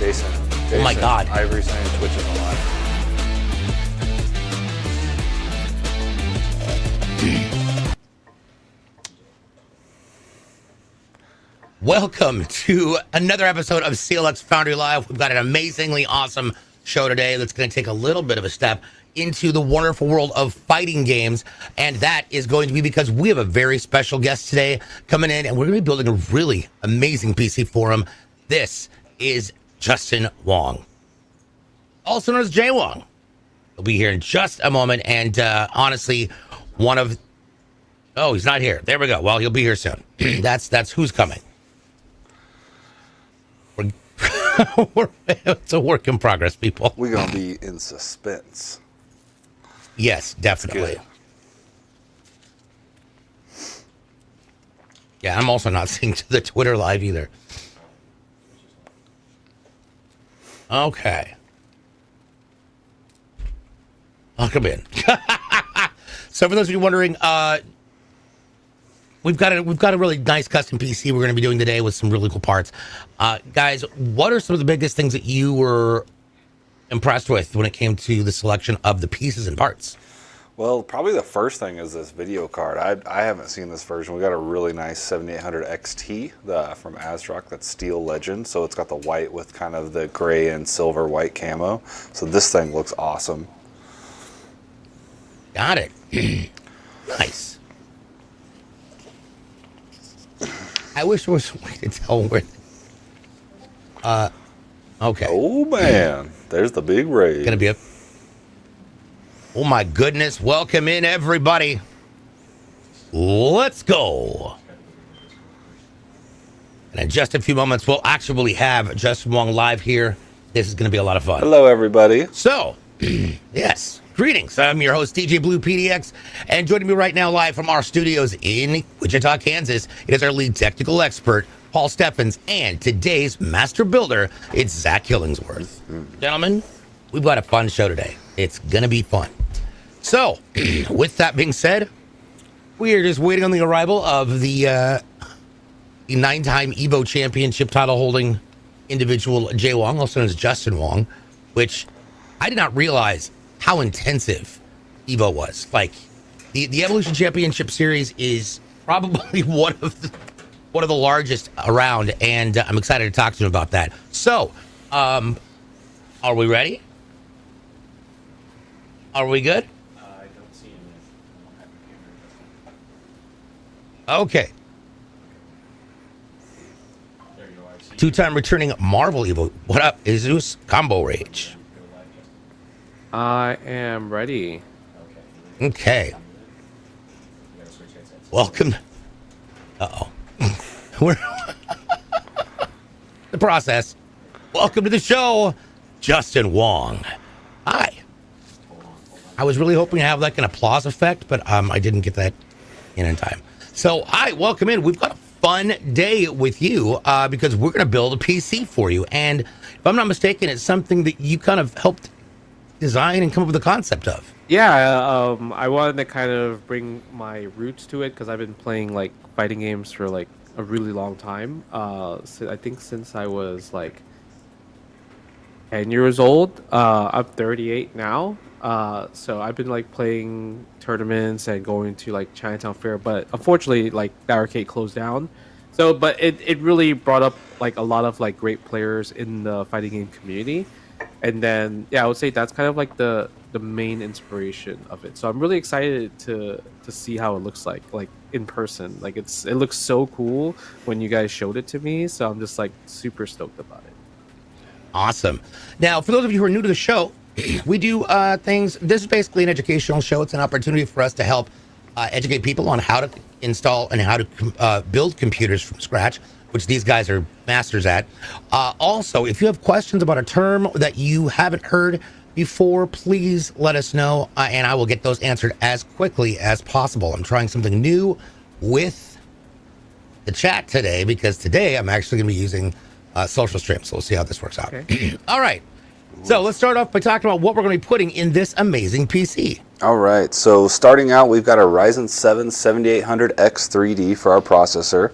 Jason, oh my God. Ivory saying Twitch is alive. Welcome to another episode of CLX Foundry Live. We've got an amazingly awesome show today that's going to take a little bit of a step into the wonderful world of fighting games. And that is going to be because we have a very special guest today coming in, and we're going to be building a really amazing PC for him. This is Justin Wong, also known as Jwong. He'll be here in just a moment. And honestly, oh, he's not here. There we go. Well, he'll be here soon. That's who's coming. It's a work in progress, people. We're going to be in suspense. Yes, definitely. Yeah, I'm also not seeing the Twitter live either. Okay. I'll come in. So for those of you wondering, we've got a really nice custom PC we're going to be doing today with some really cool parts. Guys, what are some of the biggest things that you were impressed with when it came to the selection of the pieces and parts? Well, probably the first thing is this video card. I haven't seen this version. We got a really nice 7800 XT from ASRock. That's Steel Legend. So it's got the white with kind of the gray and silver white camo. So this thing looks awesome. Got it. Nice. I wish there was a way to tell where. Okay. Oh man, there's the big raid. Gonna be a. Oh my goodness! Welcome in, everybody. Let's go. And in just a few moments, we'll actually have Justin Wong live here. This is gonna be a lot of fun. Hello, everybody. So, yes. Greetings, I'm your host, DJ Blue PDX, and joining me right now live from our studios in Wichita, Kansas, it is our lead technical expert, Paul Steffens, and today's master builder, it's Zach Killingsworth. Gentlemen, we've got a fun show today. It's going to be fun. So, with that being said, we are just waiting on the arrival of the 9-time EVO Championship title-holding individual, Jwong, also known as Justin Wong, which I did not realize how intensive EVO was. Like the Evolution Championship Series is probably one of the largest around, and I'm excited to talk to him about that. So, are we ready? Are we good? I don't see him. Okay. There you are. Two-time returning Marvel EVO. What up, Jesus? Combo Rage. I am ready. Okay. Welcome. Uh-oh. We're the process. Welcome to the show, Justin Wong. Hi. I was really hoping to have like an applause effect, but I didn't get that in time. So, hi, welcome in. We've got a fun day with you because we're going to build a PC for you. And if I'm not mistaken, it's something that you kind of helped design and come up with the concept of. Yeah, I wanted to kind of bring my roots to it because I've been playing like fighting games for like a really long time. So I think since I was like 10 years old. I'm 38 now. So I've been like playing tournaments and going to like Chinatown Fair, but unfortunately like the arcade closed down. So, but it really brought up like a lot of like great players in the fighting game community. And then, yeah, I would say that's kind of like the main inspiration of it. So I'm really excited to see how it looks like in person. Like it looks so cool when you guys showed it to me. So I'm just like super stoked about it. Awesome. Now, for those of you who are new to the show, we do things. This is basically an educational show. It's an opportunity for us to help educate people on how to install and how to build computers from scratch, which these guys are masters at. Also, if you have questions about a term that you haven't heard before, please let us know, and I will get those answered as quickly as possible. I'm trying something new with the chat today because today I'm actually going to be using social stream, so we'll see how this works out. Okay. All right. So let's start off by talking about what we're going to be putting in this amazing PC. All right, so starting out, we've got a Ryzen 7 7800X 3D for our processor.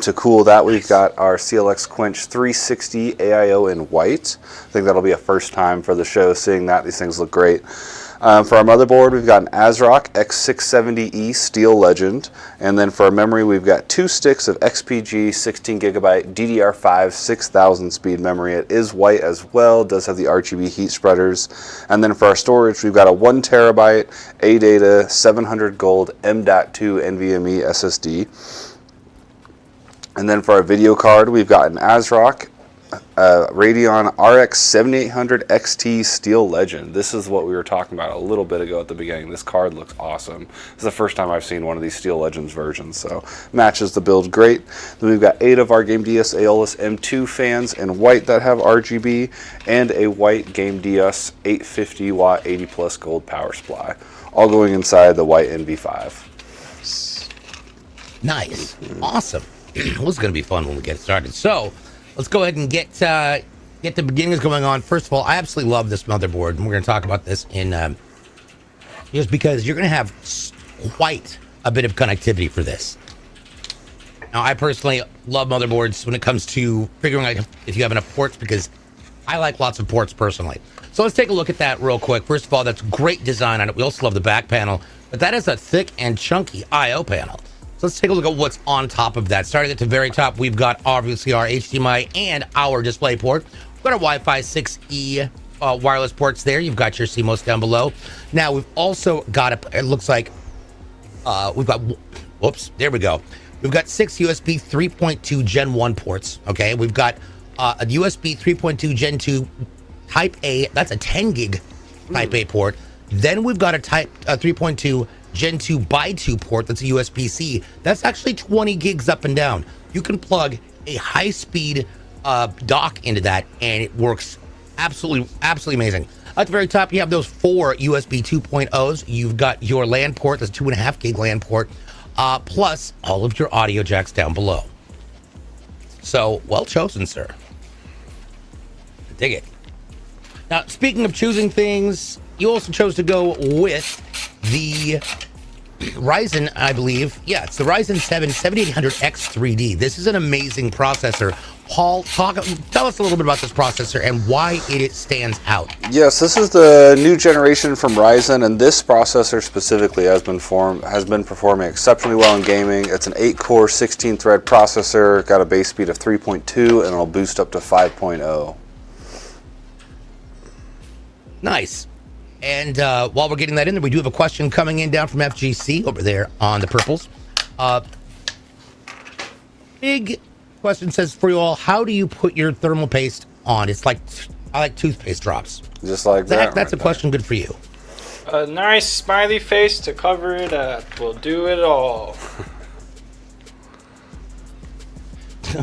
To cool that, we've got our CLX Quench 360 AIO in white. I think that'll be a first time for the show, seeing that. These things look great. For our motherboard, we've got an ASRock X670E Steel Legend. And then for our memory, we've got 2 sticks of XPG 16GB DDR5 6000 speed memory. It is white as well, does have the RGB heat spreaders. And then for our storage, we've got a 1 terabyte ADATA 700 gold M.2 NVMe SSD. And then for our video card, we've got an ASRock Radeon RX 7800 XT Steel Legend. This is what we were talking about a little bit ago at the beginning. This card looks awesome. This is the first time I've seen one of these Steel Legends versions, so matches the build great. Then we've got 8 of our Game DS Aeolus M2 fans in white that have RGB, and a white Game DS 850 watt 80 plus gold power supply, all going inside the white NV5. Nice. Awesome. This is going to be fun when we get started. So let's go ahead and get the beginnings going on. First of all, I absolutely love this motherboard, and we're going to talk about this in just because you're going to have quite a bit of connectivity for this. Now, I personally love motherboards when it comes to figuring out if you have enough ports, because I like lots of ports personally. So let's take a look at that real quick. First of all, that's great design on it. We also love the back panel, but that is a thick and chunky I/O panel. So let's take a look at what's on top of that. Starting at the very top, we've got obviously our HDMI and our display port. We've got our Wi-Fi 6E wireless ports there. You've got your CMOS down below. Now we've also got it looks like we've got, whoops, there we go. We've got 6 USB 3.2 Gen 1 ports. Okay, we've got a USB 3.2 Gen 2 Type A. That's a 10 gig Type A port. Then we've got a Type 3.2 Gen 2 by 2 port. That's a USB-C. That's actually 20 gigs up and down. You can plug a high-speed dock into that, and it works absolutely amazing. At the very top, you have those 4 USB 2.0s. You've got your LAN port, that's 2.5 gig LAN port, plus all of your audio jacks down below. So, well chosen, sir. Dig it. Now, speaking of choosing things, you also chose to go with the Ryzen, I believe. Yeah, it's the Ryzen 7 7800X 3D. This is an amazing processor. Paul, tell us a little bit about this processor and why it stands out. Yes, this is the new generation from Ryzen, and this processor specifically has been performing exceptionally well in gaming. It's an 8-core, 16-thread processor, got a base speed of 3.2, and it'll boost up to 5.0. Nice. And while we're getting that in there, we do have a question coming in down from FGC over there on the purples. Big question says for you all, how do you put your thermal paste on? It's like, I like toothpaste drops. Just like Zach, that. that's a question good for you. A nice smiley face to cover it up will do it all.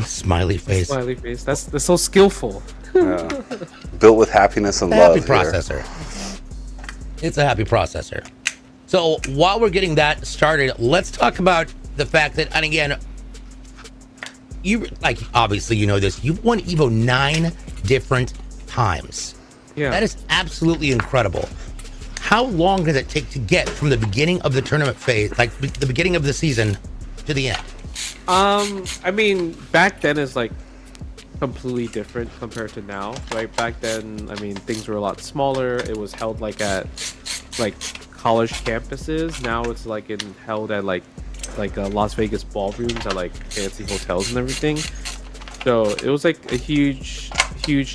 Smiley face. Smiley face. That's so skillful. Yeah. Built with happiness and Happy love. processor. It's a happy processor. So while we're getting that started, let's talk about the fact that, and again, you obviously you know this, you've won Evo 9 different times. Yeah. That is absolutely incredible. How long does it take to get from the beginning of the tournament phase, like the beginning of the season, to the end? I mean, back then is like completely different compared to now, right? Back then, I mean, things were a lot smaller. It was held like at like college campuses. Now it's like held at like Las Vegas ballrooms at like fancy hotels and everything. So it was like a huge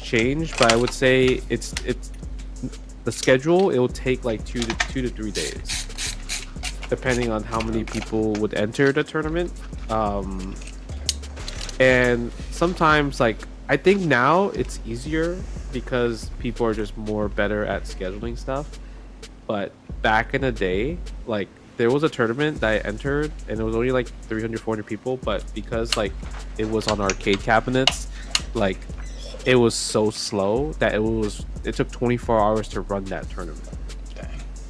change. But I would say it's the schedule. It will take like 2 to 3 days, depending on how many people would enter the tournament. And sometimes like I think now it's easier because people are just more better at scheduling stuff. But back in the day, like there was a tournament that I entered and it was only like 300, 400 people, but because like it was on arcade cabinets, like it was so slow that it took 24 hours to run that tournament.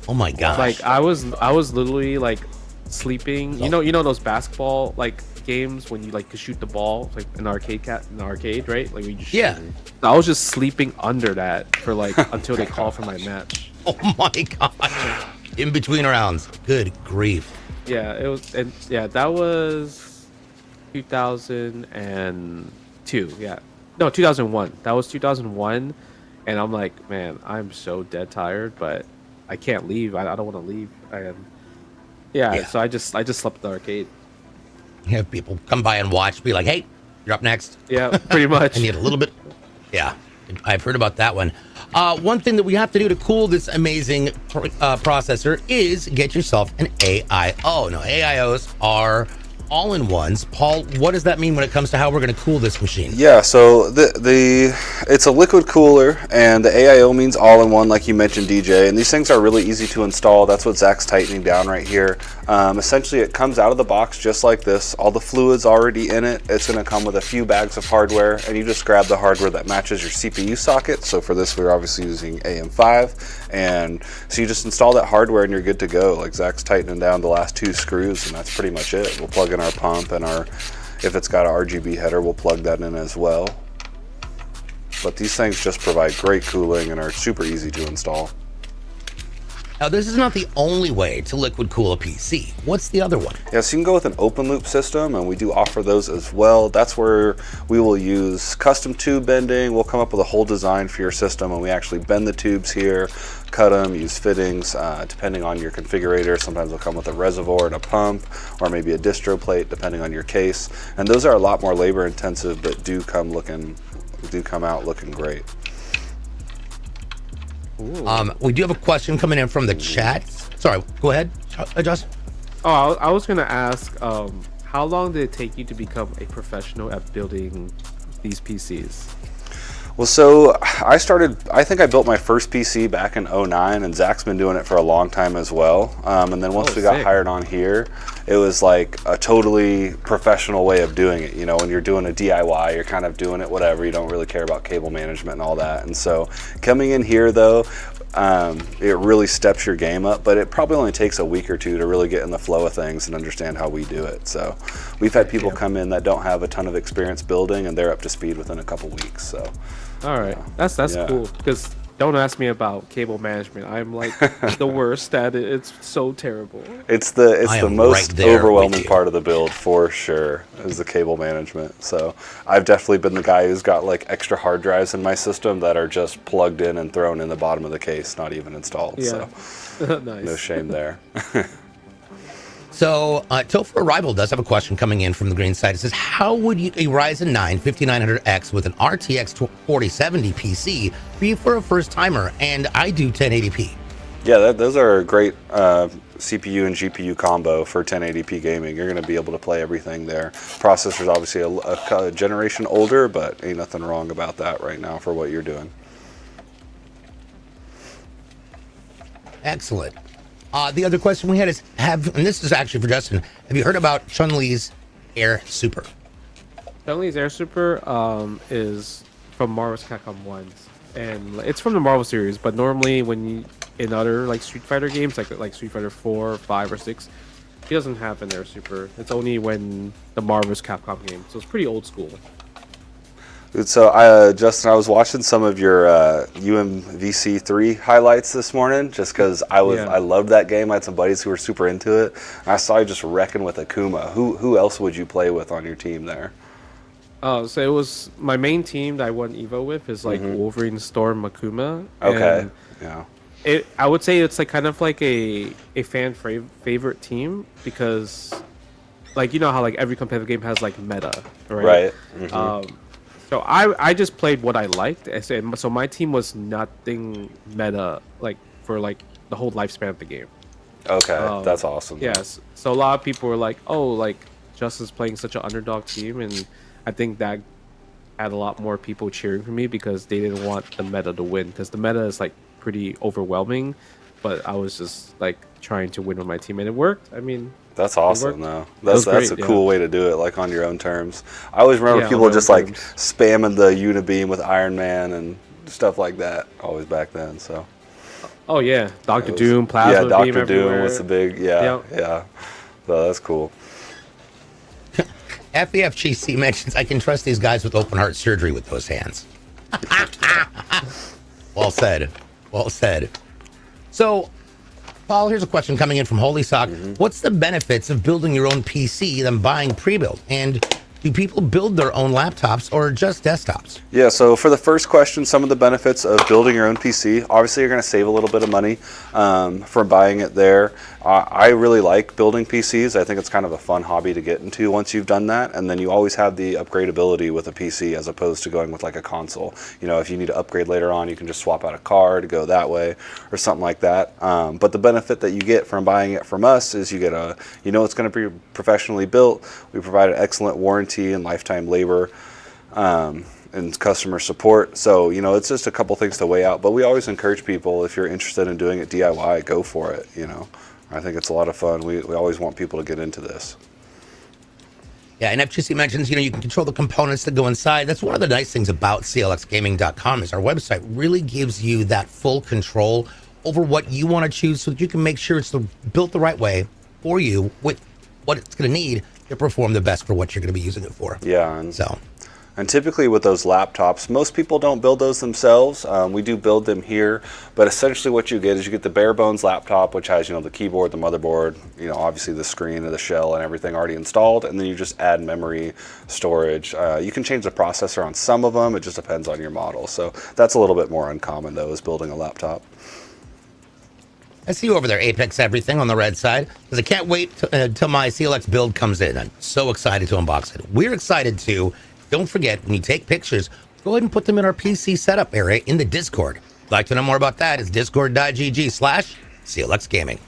Oh my gosh. Like I was literally like sleeping. You know those basketball like games when you like could shoot the ball like an arcade, right? Like we just Yeah. I was just sleeping under that for like until they call for my match. Oh my gosh. In between rounds. Good grief. Yeah, it was, and yeah, that was 2002. Yeah, no, 2001. That was 2001, and I'm like, man, I'm so dead tired, but I can't leave. I don't want to leave. Yeah, so I just slept at the arcade. You have people come by and watch, be like, hey, you're up next. Yeah, pretty much. I need a little bit. Yeah, I've heard about that one. One thing that we have to do to cool this amazing processor is get yourself an AIO. Now, AIOs are all-in-ones. Paul, what does that mean when it comes to how we're going to cool this machine? Yeah, so it's a liquid cooler, and the AIO means all-in-one, like you mentioned, DJ. And these things are really easy to install. That's what Zach's tightening down right here. Essentially, it comes out of the box just like this. All the fluid's already in it. It's going to come with a few bags of hardware, and you just grab the hardware that matches your CPU socket. So for this, we're obviously using AM5, and so you just install that hardware, and you're good to go. Like Zach's tightening down the last 2 screws, and that's pretty much it. We'll plug in our pump, and if it's got an RGB header, we'll plug that in as well. But these things just provide great cooling and are super easy to install. Now, this is not the only way to liquid cool a PC. What's the other one? Yeah, so you can go with an open loop system, and we do offer those as well. That's where we will use custom tube bending. We'll come up with a whole design for your system, and we actually bend the tubes here, cut them, use fittings, depending on your configurator. Sometimes they'll come with a reservoir and a pump, or maybe a distro plate, depending on your case. And those are a lot more labor intensive, but do come out looking great. We do have a question coming in from the chat. Sorry, go ahead, Justin. Oh, I was gonna ask, how long did it take you to become a professional at building these PCs? Well, so I think I built my first PC back in 09, and Zach's been doing it for a long time as well. And then once we got hired on here, it was like a totally professional way of doing it. You know, when you're doing a DIY, you're kind of doing it whatever. You don't really care about cable management and all that. And so coming in here, though, it really steps your game up, but it probably only takes a week or two to really get in the flow of things and understand how we do it. So we've had people come in that don't have a ton of experience building, and they're up to speed within a couple weeks. So. All right, that's cool, because don't ask me about cable management. I'm like the worst at it. It's so terrible. It's the most overwhelming part of the build for sure, is the cable management. So I've definitely been the guy who's got like extra hard drives in my system that are just plugged in and thrown in the bottom of the case, not even installed. Yeah. So Nice. no shame there. So, Topher Arrival does have a question coming in from the green side. It says, how would a Ryzen 9 5900X with an RTX 4070 PC be for a first timer? And I do 1080p. Yeah, those are a great CPU and GPU combo for 1080p gaming. You're going to be able to play everything there. Processor's obviously a generation older, but ain't nothing wrong about that right now for what you're doing. Excellent. The other question we had is, and this is actually for Justin, have you heard about Chun-Li's Air Super? Chun-Li's Air Super is from Marvel's Capcom 1, and it's from the Marvel series, but normally in other like Street Fighter games, like Street Fighter 4, 5, or 6, he doesn't have an Air Super. It's only when the Marvel's Capcom game, so it's pretty old school. So, Justin, I was watching some of your UMVC3 highlights this morning, just because I loved that game. I had some buddies who were super into it. And I saw you just wrecking with Akuma. Who else would you play with on your team there? So it was my main team that I won Evo with is like Wolverine, Storm, Akuma. Okay. Yeah. I would say it's like kind of like a fan favorite team, because like, you know how like every competitive game has like meta, right? Right. So I just played what I liked. So my team was nothing meta like for like the whole lifespan of the game. Okay, that's awesome. Yes. So a lot of people were like, "Oh, like Justin's playing such an underdog team," and I think that had a lot more people cheering for me because they didn't want the meta to win, because the meta is like pretty overwhelming. But I was just like trying to win with my team, and it worked. I mean, that's awesome, though. was That's great, a cool way to do it, like on your own terms. I always remember people just like spamming the Unibeam with Iron Man and stuff like that. Always back then. So. Oh yeah, Doctor Doom, Plasma yeah, Beam Doctor Doom everywhere. was the big yeah. So that's cool. FEFGC mentions I can trust these guys with open heart surgery with those hands. Well said. Well said. So, Paul, here's a question coming in from Holy Sock. What's the benefits of building your own PC than buying pre-built? And do people build their own laptops or just desktops? Yeah, so for the first question, some of the benefits of building your own PC, obviously you're going to save a little bit of money from buying it there. I really like building PCs. I think it's kind of a fun hobby to get into once you've done that, and then you always have the upgradability with a PC as opposed to going with like a console. You know, if you need to upgrade later on, you can just swap out a card, go that way, or something like that. But the benefit that you get from buying it from us is you get it's going to be professionally built. We provide an excellent warranty and lifetime labor and customer support. So, it's just a couple things to weigh out. But we always encourage people, if you're interested in doing it DIY, go for it, I think it's a lot of fun. We always want people to get into this. Yeah, and FGC mentions, you can control the components that go inside. That's one of the nice things about clxgaming.com is our website really gives you that full control over what you want to choose so that you can make sure it's built the right way for you with what it's going to need to perform the best for what you're going to be using it for. Yeah, and typically with those laptops, most people don't build those themselves. We do build them here, but essentially what you get is you get the bare bones laptop, which has the keyboard, the motherboard, obviously the screen and the shell and everything already installed, and then you just add memory, storage. You can change the processor on some of them. It just depends on your model. So that's a little bit more uncommon though, is building a laptop. I see you over there, Apex Everything on the red side, because I can't wait till my CLX build comes in. I'm so excited to unbox it. We're excited too. Don't forget, when you take pictures, go ahead and put them in our PC setup area in the Discord. If you'd like to know more about that, it's discord.gg/CLXgaming.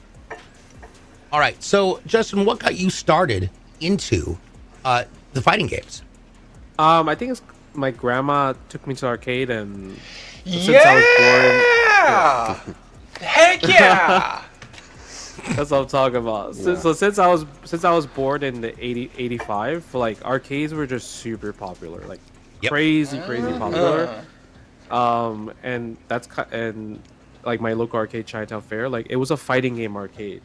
All right, so Justin, what got you started into the fighting games? I think it's my grandma took me to the arcade, and since I was born, heck yeah! That's what I'm talking about. So since I was born in the 85, like arcades were just super popular, like crazy popular. And and like my local arcade, Chinatown Fair, like it was a fighting game arcade.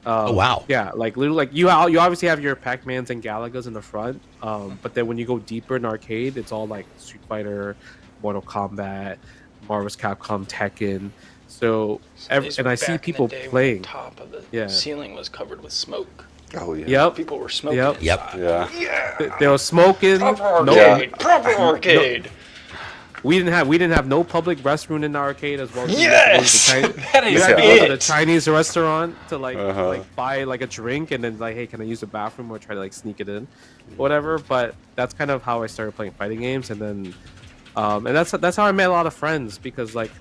Oh wow! Yeah, like literally, like you obviously have your Pac-Mans and Galagas in the front, but then when you go deeper in arcade, it's all like Street Fighter, Mortal Kombat, Marvel's Capcom, Tekken. So, and I see people playing. The top of the ceiling was covered with smoke. Oh yeah. Yep. People were smoking. Yep. Yeah. They were smoking. Proper arcade. We didn't have no public restroom in the arcade as well. Yes. That is you had to it. go to the Chinese restaurant to like buy like a drink and then like, hey, can I use the bathroom, or try to like sneak it in, whatever. But that's kind of how I started playing fighting games, and then and that's how I met a lot of friends, because like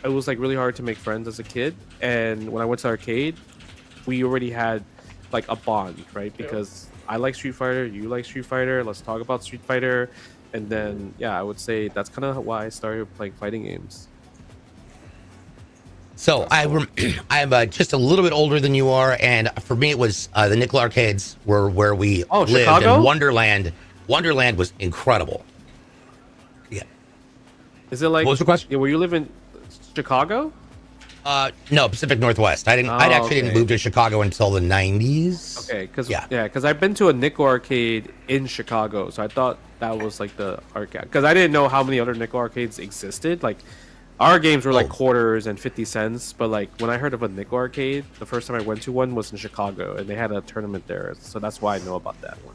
it was like really hard to make friends as a kid, and when I went to the arcade, we already had like a bond, right? Because I like Street Fighter, you like Street Fighter, let's talk about Street Fighter. And then I would say that's kind of why I started playing fighting games. So I'm just a little bit older than you are, and for me it was the nickel arcades were where we lived. Chicago? And Wonderland was incredible. Yeah. Is it like, what was your question? Yeah, were you live in Chicago? No, Pacific Northwest. I didn't move to Chicago until the 90s. Okay, because I've been to a nickel arcade in Chicago, so I thought that was like the arcade, because I didn't know how many other nickel arcades existed. Like our games were like quarters and 50 cents, but like when I heard of a nickel arcade, the first time I went to one was in Chicago, and they had a tournament there, so that's why I know about that one.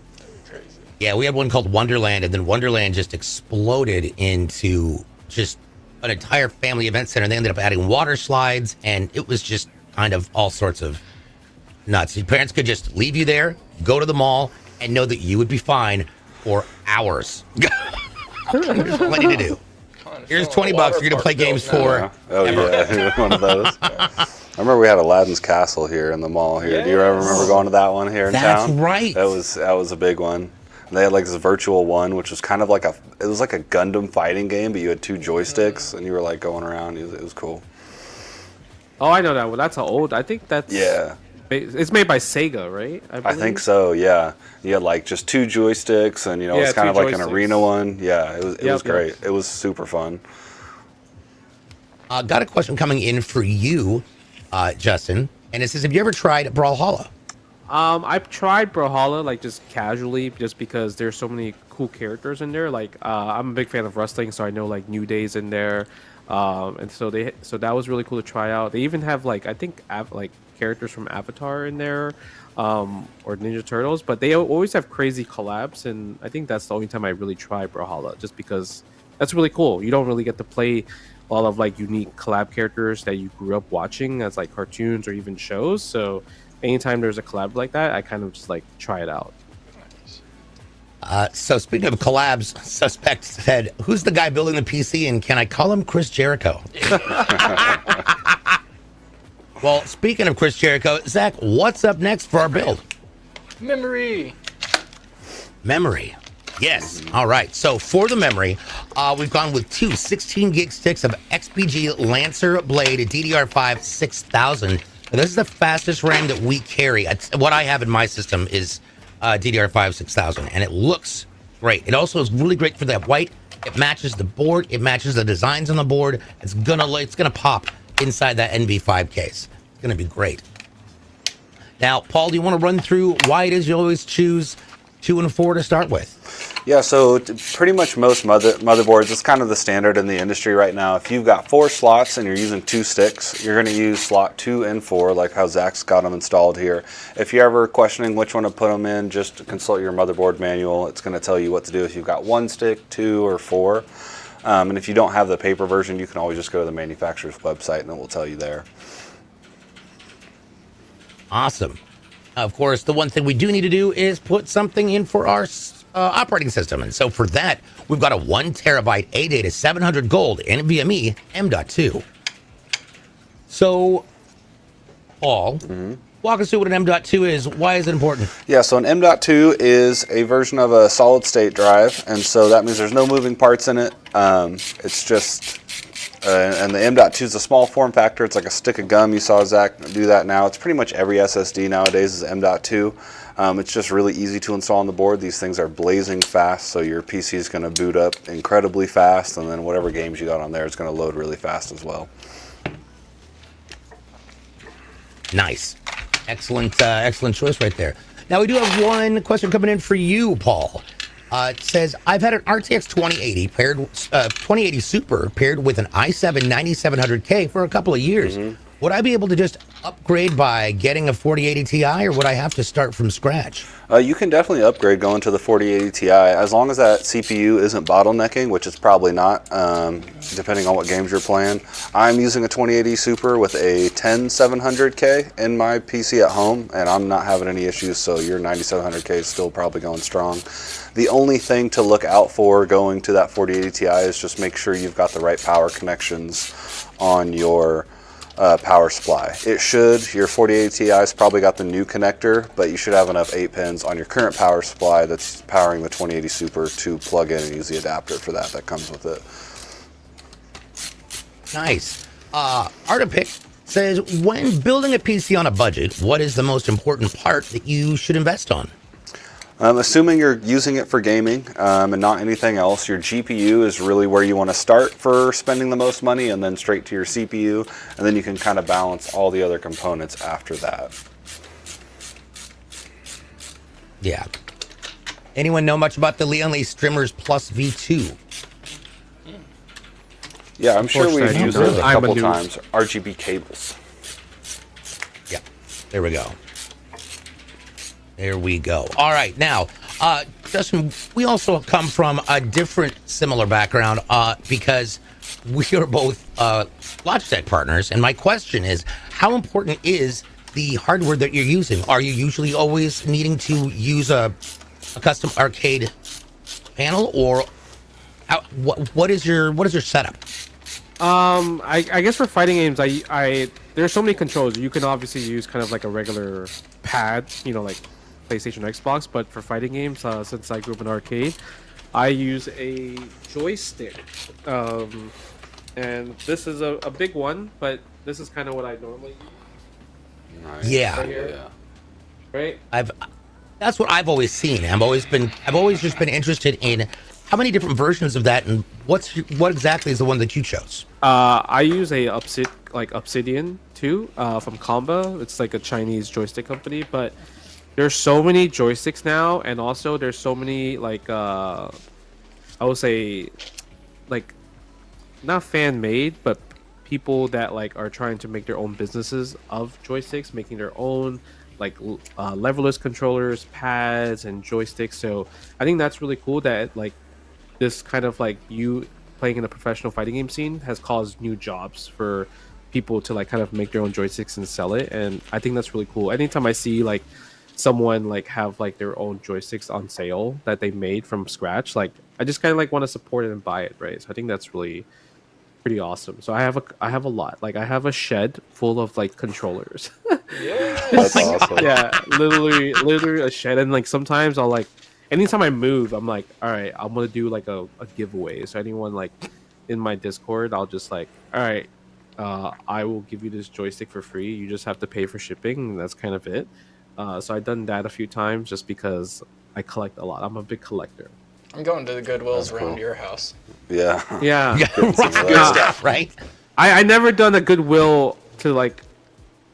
Crazy. Yeah, we had one called Wonderland, and then Wonderland just exploded into just an entire family event center. They ended up adding water slides, and it was just kind of all sorts of nuts. Your parents could just leave you there, go to the mall, and know that you would be fine for hours. There's plenty to do. Here's $20. You're gonna play games for. Oh yeah, one of those. I remember we had Aladdin's Castle here in the mall here. Do you ever remember going to that one here in town? That's right. That was a big one. And they had like this virtual one, which was kind of like it was like a Gundam fighting game, but you had 2 joysticks and you were like going around. It was cool. Oh, I know that one. That's I think that's... Yeah. It's made by Sega, right? I think so, yeah. You had like just 2 joysticks and, it's kind of like an arena one. Yeah, it was great. It was super fun. Got a question coming in for you, Justin. And it says, have you ever tried Brawlhalla? I've tried Brawlhalla, like just casually, just because there's so many cool characters in there. Like, I'm a big fan of wrestling, so I know like New Day's in there, and so that was really cool to try out. They even have like, I think like characters from Avatar in there, or Ninja Turtles, but they always have crazy collabs, and I think that's the only time I really try Brawlhalla, just because that's really cool. You don't really get to play a lot of like unique collab characters that you grew up watching as like cartoons or even shows. So anytime there's a collab like that, I kind of just like try it out. So speaking of collabs, Suspect said, who's the guy building the PC and can I call him Chris Jericho? Well, speaking of Chris Jericho, Zach, what's up next for our build? Memory. Yes. All right. So for the memory, we've gone with 2 16 gig sticks of XPG Lancer Blade DDR5 6000. And this is the fastest RAM that we carry. What I have in my system is DDR5 6000, and it looks great. It also is really great for that white. It matches the board. It matches the designs on the board. It's gonna pop inside that NV5 case. It's gonna be great. Now, Paul, do you want to run through why it is you always choose 2 and 4 to start with? Yeah, so pretty much most motherboards, it's kind of the standard in the industry right now. If you've got 4 slots and you're using 2 sticks, you're going to use slot 2 and 4, like how Zach's got them installed here. If you're ever questioning which one to put them in, just consult your motherboard manual. It's going to tell you what to do if you've got 1 stick, 2, or 4. And if you don't have the paper version, you can always just go to the manufacturer's website and it will tell you there. Awesome. Of course, the one thing we do need to do is put something in for our operating system. And so for that, we've got a 1 terabyte ADATA 700 gold NVMe M.2. So, Paul, walk us through what an M.2 is. Why is it important? Yeah, so an M.2 is a version of a solid state drive. And so that means there's no moving parts in it. It's just... and the M.2 is a small form factor. It's like a stick of gum. You saw Zach do that now. It's pretty much every SSD nowadays is M.2. It's just really easy to install on the board. These things are blazing fast, so your PC is going to boot up incredibly fast, and then whatever games you got on there is going to load really fast as well. Nice. Excellent choice right there. Now, we do have one question coming in for you, Paul. It says, I've had an RTX 2080 Super paired with an i7 9700K for a couple of years. Would I be able to just upgrade by getting a 4080 Ti, or would I have to start from scratch? You can definitely upgrade going to the 4080 Ti, as long as that CPU isn't bottlenecking, which it's probably not, depending on what games you're playing. I'm using a 2080 Super with a 10700K in my PC at home, and I'm not having any issues, so your 9700K is still probably going strong. The only thing to look out for going to that 4080 Ti is just make sure you've got the right power connections on your power supply. Your 4080 Ti's probably got the new connector, but you should have enough 8 pins on your current power supply that's powering the 2080 Super to plug in and use the adapter for that comes with it. Nice. Artipic says, when building a PC on a budget, what is the most important part that you should invest on? Assuming you're using it for gaming and not anything else, your GPU is really where you want to start for spending the most money, and then straight to your CPU, and then you can kind of balance all the other components after that. Yeah. Anyone know much about the Leon Lee Streamers Plus V2? Yeah, I'm sure we've used it a I'm couple a noob. times. RGB cables. Yeah. There we go. There we go. All right. Now, Justin, we also come from a different similar background because we are both Logitech partners. And my question is, how important is the hardware that you're using? Are you usually always needing to use a custom arcade panel, or what is your setup? I guess for fighting games, there's so many controls. You can obviously use kind of like a regular pad, like PlayStation or Xbox, but for fighting games, since I grew up in arcade, I use a joystick. And this is a big one, but this is kind of what I normally use. Nice. Yeah. Right here. Right? That's what I've always seen. I've always just been interested in how many different versions of that, and what exactly is the one that you chose? I use a Obsidian too, from Comba. It's like a Chinese joystick company, but there's so many joysticks now, and also there's so many like I would say like not fan made, but people that like are trying to make their own businesses of joysticks, making their own like leverless controllers, pads, and joysticks. So I think that's really cool that like this kind of like you playing in a professional fighting game scene has caused new jobs for people to like kind of make their own joysticks and sell it. And I think that's really cool. Anytime I see like someone like have like their own joysticks on sale that they made from scratch, like I just kind of like want to support it and buy it, right? So I think that's really pretty awesome. So I have a lot. Like I have a shed full of like controllers. That's awesome. Yeah, literally a shed. And like sometimes I'll like anytime I move, I'm like, all right, I'm gonna do like a giveaway. So anyone like in my Discord, I'll just like, all right, I will give you this joystick for free. You just have to pay for shipping, and that's kind of it. So I've done that a few times just because I collect a lot. I'm a big collector. I'm going to the Goodwills around your house. Yeah. Yeah. Good stuff, right? I never done a Goodwill to like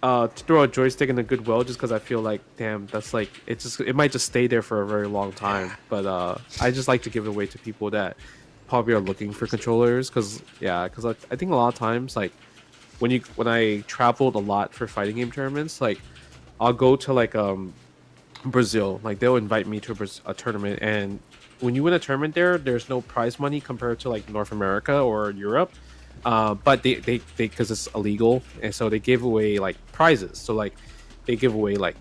to throw a joystick in a Goodwill just because I feel like, damn, that's like it might just stay there for a very long time. But I just like to give it away to people that probably are looking for controllers because I think a lot of times like when I traveled a lot for fighting game tournaments, like I'll go to like Brazil, like they'll invite me to a tournament, and when you win a tournament there's no prize money compared to like North America or Europe. But they because it's illegal, and so they give away like prizes. So like they give away like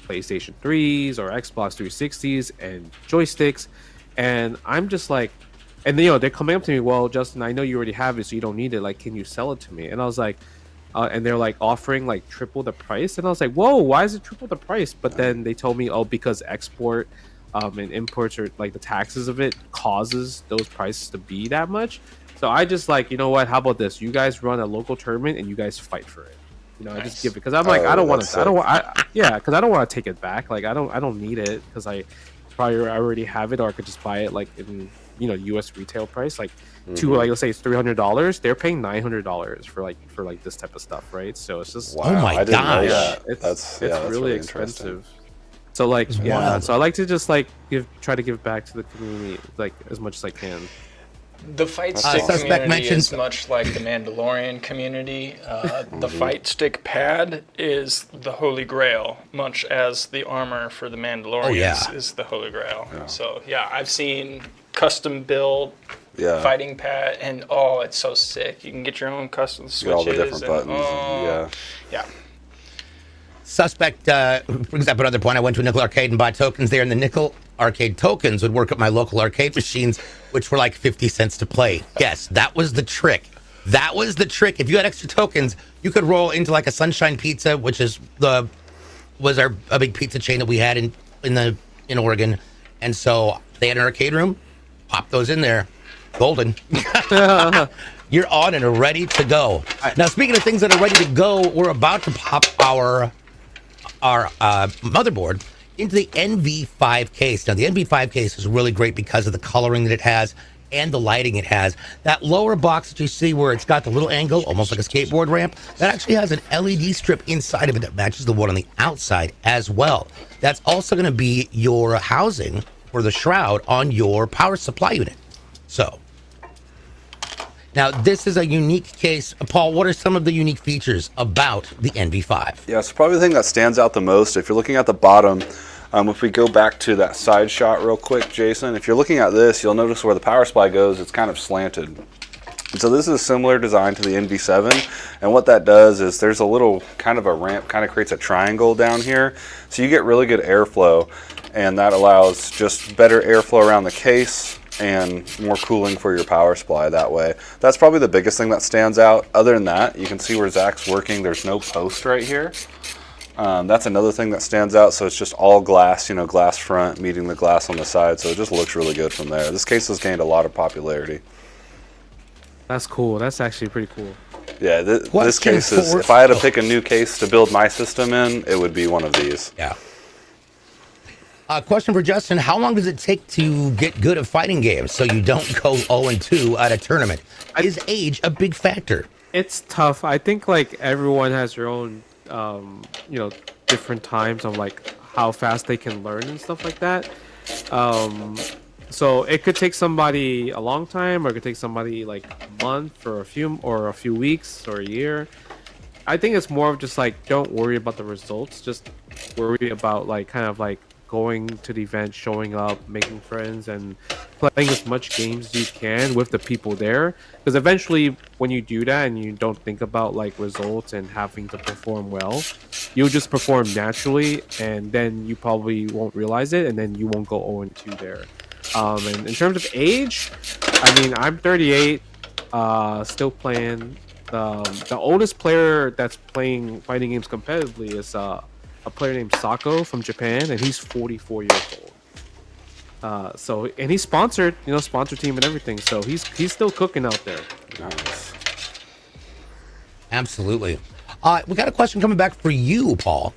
PlayStation 3s or Xbox 360s and joysticks, and I'm just like, and they're coming up to me, well, Justin, I know you already have it, so you don't need it. Like, can you sell it to me? And I was like, and they're like offering like triple the price, and I was like, whoa, why is it triple the price? But then they told me, oh, because export and imports are like the taxes of it causes those prices to be that much. So I just like, you know what? How about this? You guys run a local tournament and you guys fight for it. I just give it because I'm like, I don't want to. Because I don't want to take it back. Like I don't need it because I already have it, or I could just buy it like in U.S. retail price, like to like let's say it's $300. They're paying $900 for this type of stuff, right? So it's just Oh my gosh, it's that's really expensive. So like so I like to just like try to give back to the community like as much as I can. The fight stick Suspect community mentions- is much like the Mandalorian community. The fight stick pad is the holy grail, much as the armor for the Mandalorians is the holy grail. Yeah. So yeah, I've seen custom build fighting pad, and it's so sick. You can get your own custom switches. Get all the different buttons. Yeah. Suspect brings up another point. I went to a nickel arcade and bought tokens there, and the nickel arcade tokens would work at my local arcade machines, which were like 50 cents to play. Yes, that was the trick. That was the trick. If you had extra tokens, you could roll into like a Sunshine Pizza, which was a big pizza chain that we had in Oregon, and so they had an arcade room. Pop those in there, golden. You're on and ready to go. Now, speaking of things that are ready to go, we're about to pop our motherboard into the NV5 case. Now, the NV5 case is really great because of the coloring that it has and the lighting it has. That lower box that you see where it's got the little angle, almost like a skateboard ramp, that actually has an LED strip inside of it that matches the one on the outside as well. That's also going to be your housing for the shroud on your power supply unit. So, now this is a unique case. Paul, what are some of the unique features about the NV5? Yeah, so probably the thing that stands out the most, if you're looking at the bottom, if we go back to that side shot real quick, Jason, if you're looking at this, you'll notice where the power supply goes, it's kind of slanted. And so this is a similar design to the NV7, and what that does is there's a little kind of a ramp, kind of creates a triangle down here, so you get really good airflow, and that allows just better airflow around the case and more cooling for your power supply that way. That's probably the biggest thing that stands out. Other than that, you can see where Zach's working. There's no post right here. That's another thing that stands out. So it's just all glass, glass front meeting the glass on the side. So it just looks really good from there. This case has gained a lot of popularity. That's cool. That's actually pretty cool. Yeah, this case is, if I had to pick a new case to build my system in, it would be one of these. Yeah. Question for Justin. How long does it take to get good at fighting games so you don't go 0-2 at a tournament? Is age a big factor? It's tough. I think like everyone has their own, different times of like how fast they can learn and stuff like that. So it could take somebody a long time, or it could take somebody like a month or a few weeks or a year. I think it's more of just like, don't worry about the results. Just worry about like kind of like going to the event, showing up, making friends, and playing as much games as you can with the people there. Because eventually, when you do that and you don't think about like results and having to perform well, you'll just perform naturally, and then you probably won't realize it, and then you won't go 0-2 there. And in terms of age, I mean, I'm 38, still playing. The oldest player that's playing fighting games competitively is a player named Sako from Japan, and he's 44 years old. And he's sponsored, sponsor team and everything. So he's still cooking out there. Nice. Absolutely. We got a question coming back for you, Paul.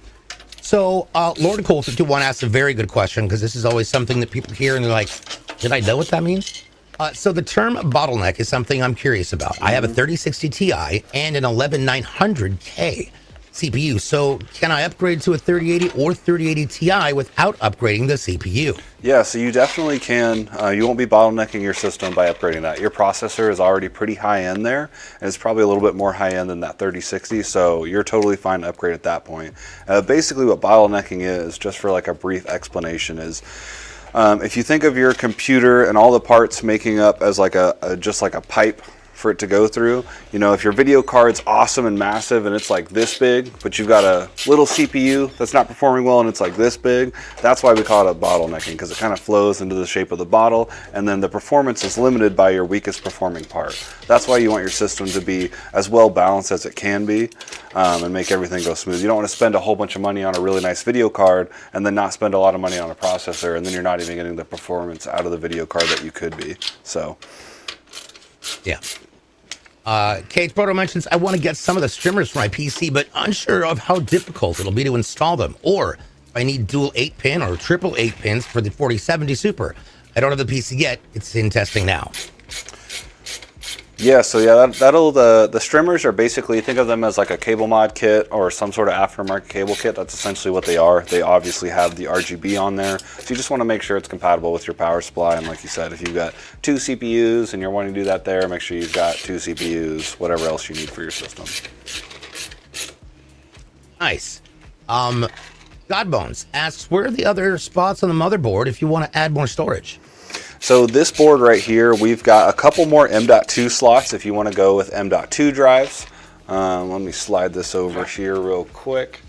So Lord Colt 21 asks a very good question, because this is always something that people hear and they're like, did I know what that means? So the term bottleneck is something I'm curious about. I have a 3060 Ti and an 11900K CPU. So can I upgrade to a 3080 or 3080 Ti without upgrading the CPU? Yeah, so you definitely can. You won't be bottlenecking your system by upgrading that. Your processor is already pretty high end there, and it's probably a little bit more high end than that 3060, so you're totally fine to upgrade at that point. Basically what bottlenecking is, just for like a brief explanation, is if you think of your computer and all the parts making up as like just like a pipe for it to go through. If your video card's awesome and massive and it's like this big, but you've got a little CPU that's not performing well and it's like this big, that's why we call it a bottlenecking, because it kind of flows into the shape of the bottle, and then the performance is limited by your weakest performing part. That's why you want your system to be as well balanced as it can be, and make everything go smooth. You don't want to spend a whole bunch of money on a really nice video card and then not spend a lot of money on a processor, and then you're not even getting the performance out of the video card that you could be. So yeah. Kate Proto mentions, I want to get some of the streamers for my PC, but unsure of how difficult it'll be to install them, or if I need dual 8-pin or triple 8-pins for the 4070 Super. I don't have the PC yet. It's in testing now. Yeah, so yeah, the streamers are basically, think of them as like a cable mod kit or some sort of aftermarket cable kit. That's essentially what they are. They obviously have the RGB on there, so you just want to make sure it's compatible with your power supply. And like you said, if you've got 2 CPUs and you're wanting to do that there, make sure you've got 2 CPUs, whatever else you need for your system. Nice. Godbones asks, where are the other spots on the motherboard if you want to add more storage? So this board right here, we've got a couple more M.2 slots if you want to go with M.2 drives. Let me slide this over here real quick.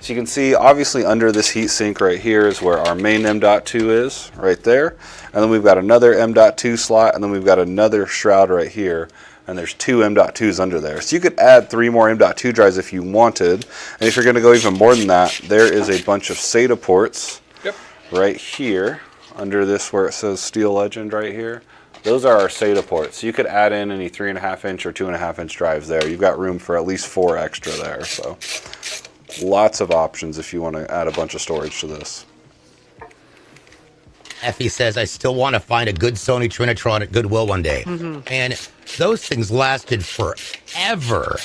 So you can see, obviously under this heatsink right here is where our main M.2 is, right there. And then we've got another M.2 slot, and then we've got another shroud right here. And there's 2 M.2s under there. So you could add 3 more M.2 drives if you wanted. And if you're going to go even more than that, there is a bunch of SATA ports right here. Under this where it says Steel Legend right here, those are our SATA ports. So you could add in any 3.5-inch or 2.5-inch drives there. You've got room for at least 4 extra there. So lots of options if you want to add a bunch of storage to this. Effie says, I still want to find a good Sony Trinitron at Goodwill one day. And those things lasted forever.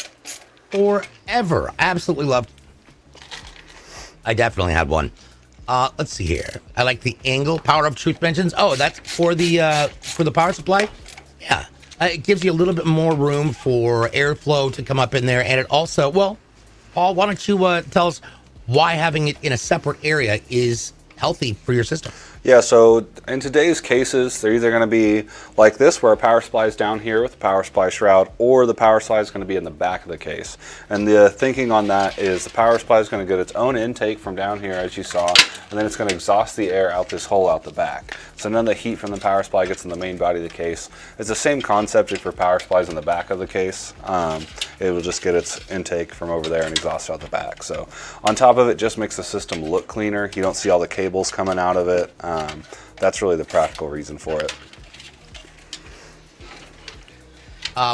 Forever. I absolutely loved. I definitely had one. Let's see here. I like the angle. Power of Truth mentions. Oh, that's for the power supply. Yeah, it gives you a little bit more room for airflow to come up in there, and it also, well, Paul, why don't you tell us why having it in a separate area is healthy for your system? Yeah, so in today's cases, they're either going to be like this, where a power supply is down here with a power supply shroud, or the power supply is going to be in the back of the case. And the thinking on that is the power supply is going to get its own intake from down here, as you saw, and then it's going to exhaust the air out this hole out the back. So none of the heat from the power supply gets in the main body of the case. It's the same concept for power supplies in the back of the case. It will just get its intake from over there and exhaust out the back. So on top of it, just makes the system look cleaner. You don't see all the cables coming out of it. That's really the practical reason for it.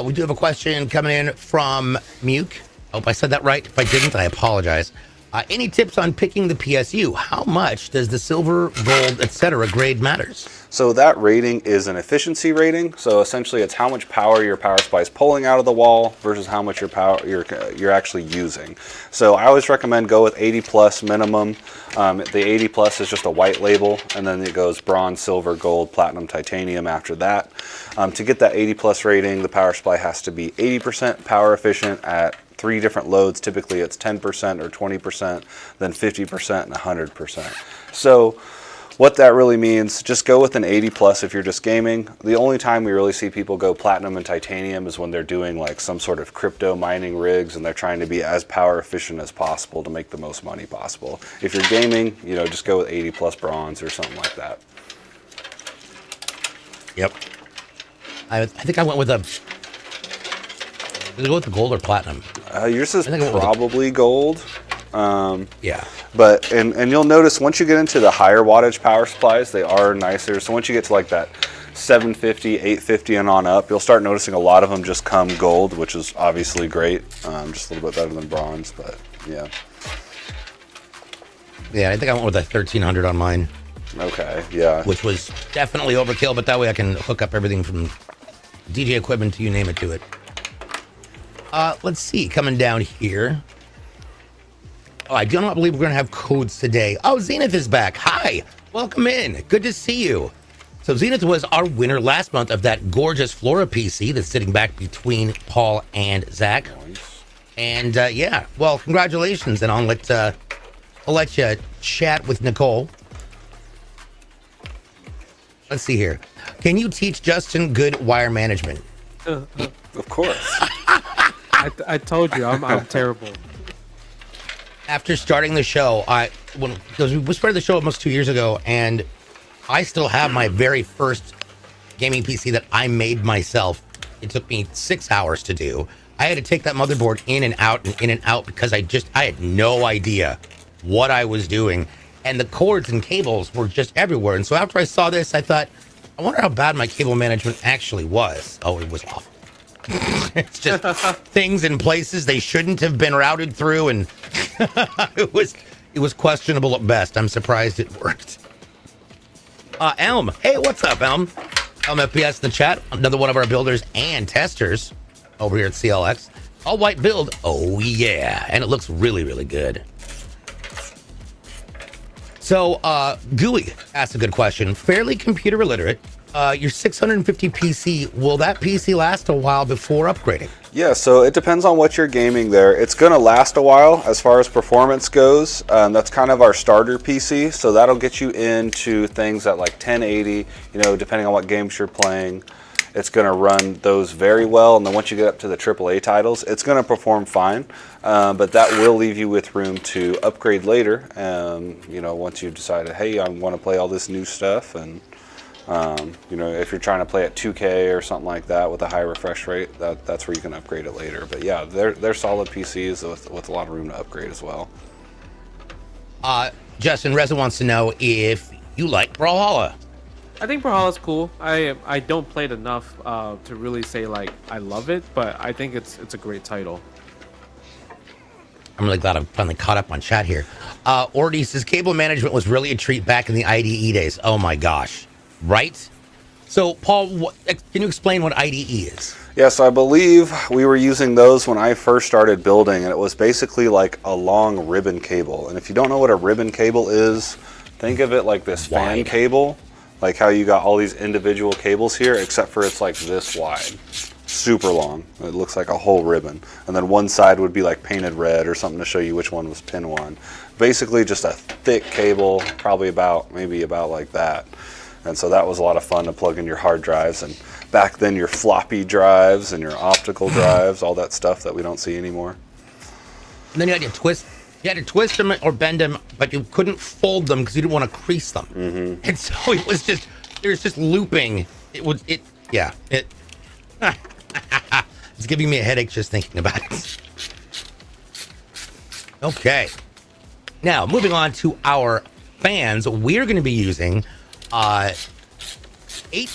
We do have a question coming in from Muke. Hope I said that right. If I didn't, I apologize. Any tips on picking the PSU? How much does the silver, gold, etc. grade matters? So that rating is an efficiency rating. So essentially, it's how much power your power supply is pulling out of the wall versus how much your power you're actually using. So I always recommend go with 80 plus minimum. The 80 plus is just a white label, and then it goes bronze, silver, gold, platinum, titanium after that. To get that 80 plus rating, the power supply has to be 80% power efficient at 3 different loads. Typically it's 10% or 20%, then 50% and 100%. So what that really means, just go with an 80 plus if you're just gaming. The only time we really see people go platinum and titanium is when they're doing like some sort of crypto mining rigs and they're trying to be as power efficient as possible to make the most money possible. If you're gaming, you know, just go with 80 plus bronze or something like that. Yep. I think I went with a... Did I go with the gold or platinum? Yours is probably gold. Yeah. But and you'll notice once you get into the higher wattage power supplies, they are nicer. So once you get to like that 750, 850 and on up, you'll start noticing a lot of them just come gold, which is obviously great. Just a little bit better than bronze, but yeah. Yeah, I think I went with a 1300 on mine. Okay, yeah. Which was definitely overkill, but that way I can hook up everything from DJ equipment to you name it to it. Let's see, coming down here. Oh, I do not believe we're going to have codes today. Oh, Zenith is back. Hi, welcome in. Good to see you. So Zenith was our winner last month of that gorgeous Flora PC that's sitting back between Paul and Zach. Nice. And yeah, well, congratulations. And I'll let you chat with Nicole. Let's see here. Can you teach Justin good wire management? Of course. I told you I'm terrible. After starting the show, because we started the show almost 2 years ago, and I still have my very first gaming PC that I made myself. It took me 6 hours to do. I had to take that motherboard in and out because I had no idea what I was doing, and the cords and cables were just everywhere. And so after I saw this, I thought, I wonder how bad my cable management actually was. Oh, it was awful. It's just things in places they shouldn't have been routed through, and it was questionable at best. I'm surprised it worked. Elm, hey, what's up, Elm? Elm FPS in the chat, another one of our builders and testers over here at CLX. All white build, oh yeah, and it looks really, really good. So, Gooey asked a good question. Fairly computer illiterate. Your 650 PC, will that PC last a while before upgrading? Yeah, so it depends on what you're gaming there. It's going to last a while as far as performance goes. That's kind of our starter PC, so that'll get you into things at like 1080, you know, depending on what games you're playing. It's going to run those very well, and then once you get up to the AAA titles, it's going to perform fine, but that will leave you with room to upgrade later, you know, once you've decided, hey, I want to play all this new stuff, and you know, if you're trying to play at 2K or something like that with a high refresh rate, that's where you can upgrade it later. But yeah, they're solid PCs with a lot of room to upgrade as well. Justin Reza wants to know if you like Brawlhalla. I think Brawlhalla's cool. I don't play it enough to really say like I love it, but I think it's a great title. I'm really glad I'm finally caught up on chat here. Ordy says cable management was really a treat back in the IDE days. Oh my gosh. Right? So, Paul, can you explain what IDE is? Yes, I believe we were using those when I first started building, and it was basically like a long ribbon cable. And if you don't know what a ribbon cable is, think of it like this fan cable, like how you got all these individual cables here, except for it's like this wide. super long. It looks like a whole ribbon. And then one side would be like painted red or something to show you which one was pin 1. Basically just a thick cable, probably maybe about like that. And so that was a lot of fun to plug in your hard drives. And back then your floppy drives and your optical drives, all that stuff that we don't see anymore. And then you had to twist them or bend them, but you couldn't fold them because you didn't want to crease them. And so it was just looping. It's giving me a headache just thinking about it. Okay. Now, moving on to our fans, we're going to be using 8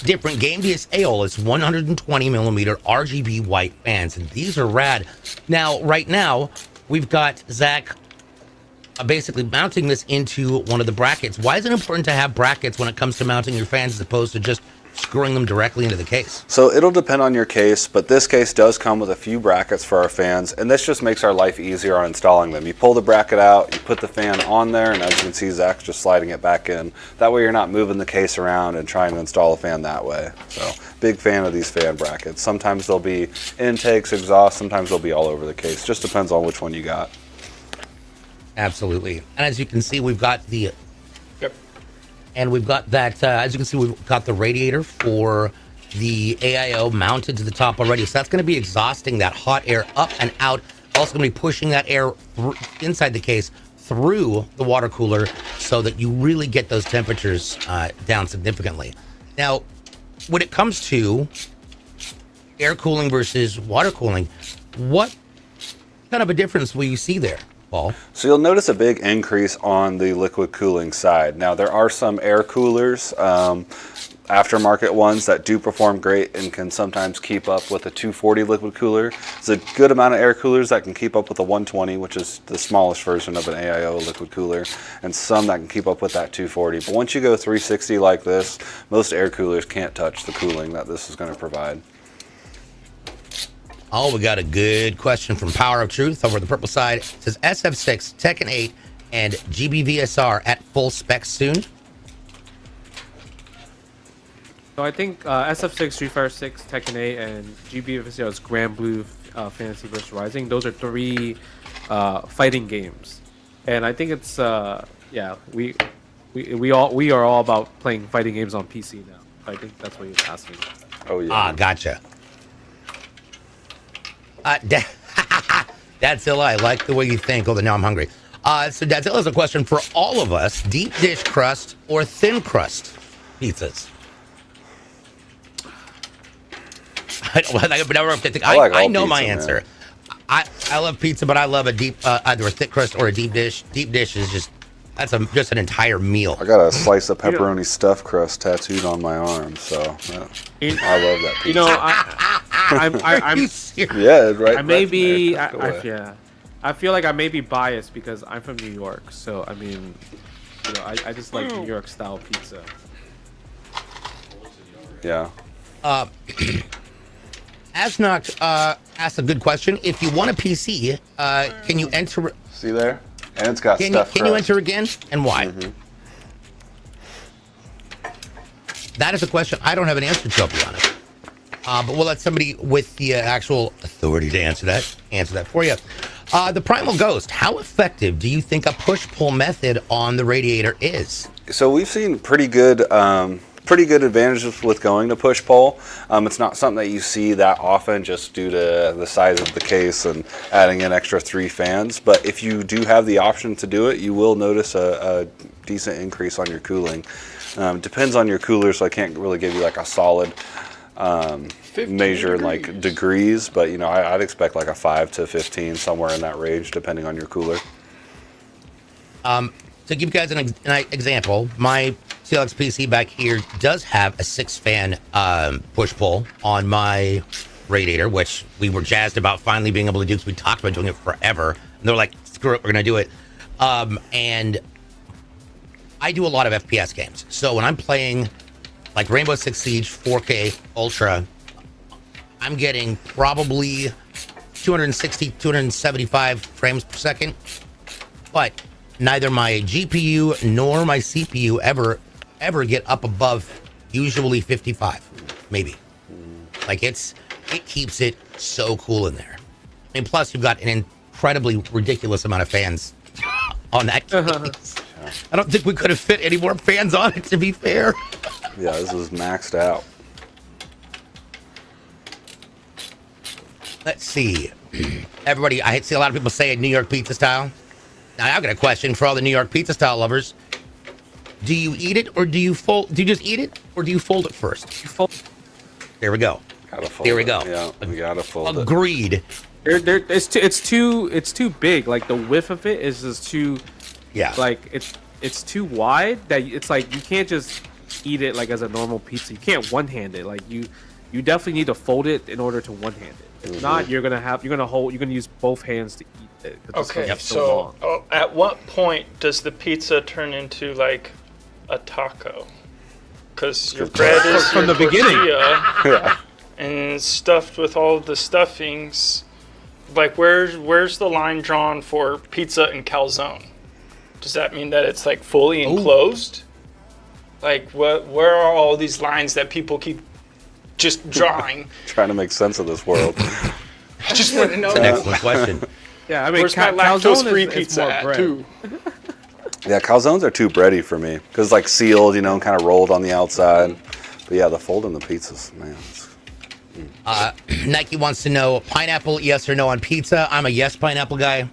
different Game DS Aeolus 120 millimeter RGB white fans, and these are rad. Now, right now, we've got Zach basically mounting this into one of the brackets. Why is it important to have brackets when it comes to mounting your fans as opposed to just screwing them directly into the case? So it'll depend on your case, but this case does come with a few brackets for our fans, and this just makes our life easier on installing them. You pull the bracket out, you put the fan on there, and as you can see, Zach's just sliding it back in. That way you're not moving the case around and trying to install a fan that way. So big fan of these fan brackets. Sometimes they'll be intakes, exhaust, sometimes they'll be all over the case. Just depends on which one you got. Absolutely. And as you can see, we've got the... Yep. And we've got that, as you can see, we've got the radiator for the AIO mounted to the top already. So that's going to be exhausting that hot air up and out. Also going to be pushing that air inside the case through the water cooler so that you really get those temperatures down significantly. Now, when it comes to air cooling versus water cooling, what kind of a difference will you see there? So you'll notice a big increase on the liquid cooling side. Now there are some air coolers, aftermarket ones that do perform great and can sometimes keep up with a 240 liquid cooler. There's a good amount of air coolers that can keep up with a 120, which is the smallest version of an AIO liquid cooler, and some that can keep up with that 240. But once you go 360 like this, most air coolers can't touch the cooling that this is going to provide. Oh, we got a good question from Power of Truth over the purple side. It says SF6, Tekken 8, and GBVSR at full spec soon. So I think SF6, Street Fighter 6, Tekken 8, and GBVSR's Grand Blue Fantasy vs. Rising. Those are 3 fighting games, and I think it's we are all about playing fighting games on PC now. I think that's what you're asking. Oh yeah. Gotcha. Dadzilla, I like the way you think. Although now I'm hungry. So Dadzilla has a question for all of us: deep dish crust or thin crust pizzas? I know my answer. I love pizza, but I love a deep, either a thick crust or a deep dish. Deep dish is just just an entire meal. I got a slice of pepperoni stuffed crust tattooed on my arm, so I love that pizza. You know, I'm yeah, right. I may be, there. I feel like I may be biased because I'm from New York, so I mean, you know, I just like New York style pizza. Yeah. Asnock asked a good question. If you want a PC, can you enter? See there? And it's got stuff. Can you enter again, and why? Mm-hmm. That is a question I don't have an answer to, I'll be honest. But we'll let somebody with the actual authority to answer that for you. The Primal Ghost, how effective do you think a push-pull method on the radiator is? So we've seen pretty good advantages with going to push-pull. It's not something that you see that often just due to the size of the case and adding in extra 3 fans. But if you do have the option to do it, you will notice a decent increase on your cooling. Depends on your cooler, so I can't really give you like a solid measure in like degrees, but you know, I'd expect like a 5 to 15, somewhere in that range, depending on your cooler. To give you guys an example, my CLX PC back here does have a 6-fan push-pull on my radiator, which we were jazzed about finally being able to do because we talked about doing it forever. And they're like, screw it, we're going to do it. And I do a lot of FPS games. So when I'm playing like Rainbow Six Siege 4K Ultra, I'm getting probably 260, 275 frames per second. But neither my GPU nor my CPU ever get up above usually 55, maybe. Like it's it keeps it so cool in there. And plus, you've got an incredibly ridiculous amount of fans on that case. I don't think we could have fit any more fans on it, to be fair. Yeah, this is maxed out. Let's see. Everybody, I see a lot of people saying New York pizza style. Now, I've got a question for all the New York pizza style lovers. Do you eat it or do you fold? Do you just eat it or do you fold it first? You fold. There we go. Gotta fold There we it. go. Yeah, we gotta fold it. Agreed. It's too big. Like the width of it is just too. Yeah. Like it's too wide that it's like you can't just eat it like as a normal pizza. You can't one hand it. Like you definitely need to fold it in order to one hand it. If not, you're gonna use both hands to eat it. Okay, It's so long. at what point does the pizza turn into like a taco? Because your bread is From your the beginning. tortilla Yeah. and stuffed with all of the stuffings. Like where's the line drawn for pizza and calzone? Does that mean that it's like fully enclosed? Like where are all these lines that people keep just drawing? Trying to make sense of this world. I just want to know. That's an excellent question. Yeah, I mean, Where's my calzone lactose-free is pizza more at bread. too? Yeah, calzones are too bready for me because like sealed, and kind of rolled on the outside. But yeah, the fold in the pizzas, man. Nike wants to know pineapple, yes or no on pizza. I'm a yes pineapple guy.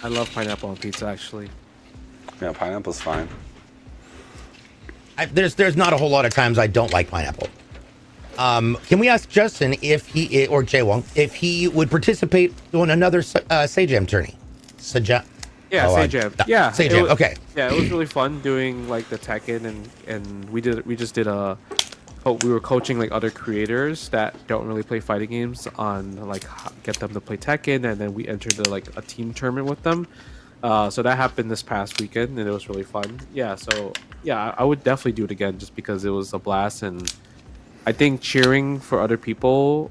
I love pineapple on pizza, actually. Yeah, pineapple's fine. There's not a whole lot of times I don't like pineapple. Can we ask Justin if he or Jwong if he would participate in another Sajam tourney? Sajam. Yeah, Oh, Sajam. Yeah, Sajam. it was- Okay. Yeah, it was really fun doing like the Tekken and we just did we were coaching like other creators that don't really play fighting games on like get them to play Tekken, and then we entered like a team tournament with them. So that happened this past weekend and it was really fun. Yeah, so yeah, I would definitely do it again just because it was a blast, and I think cheering for other people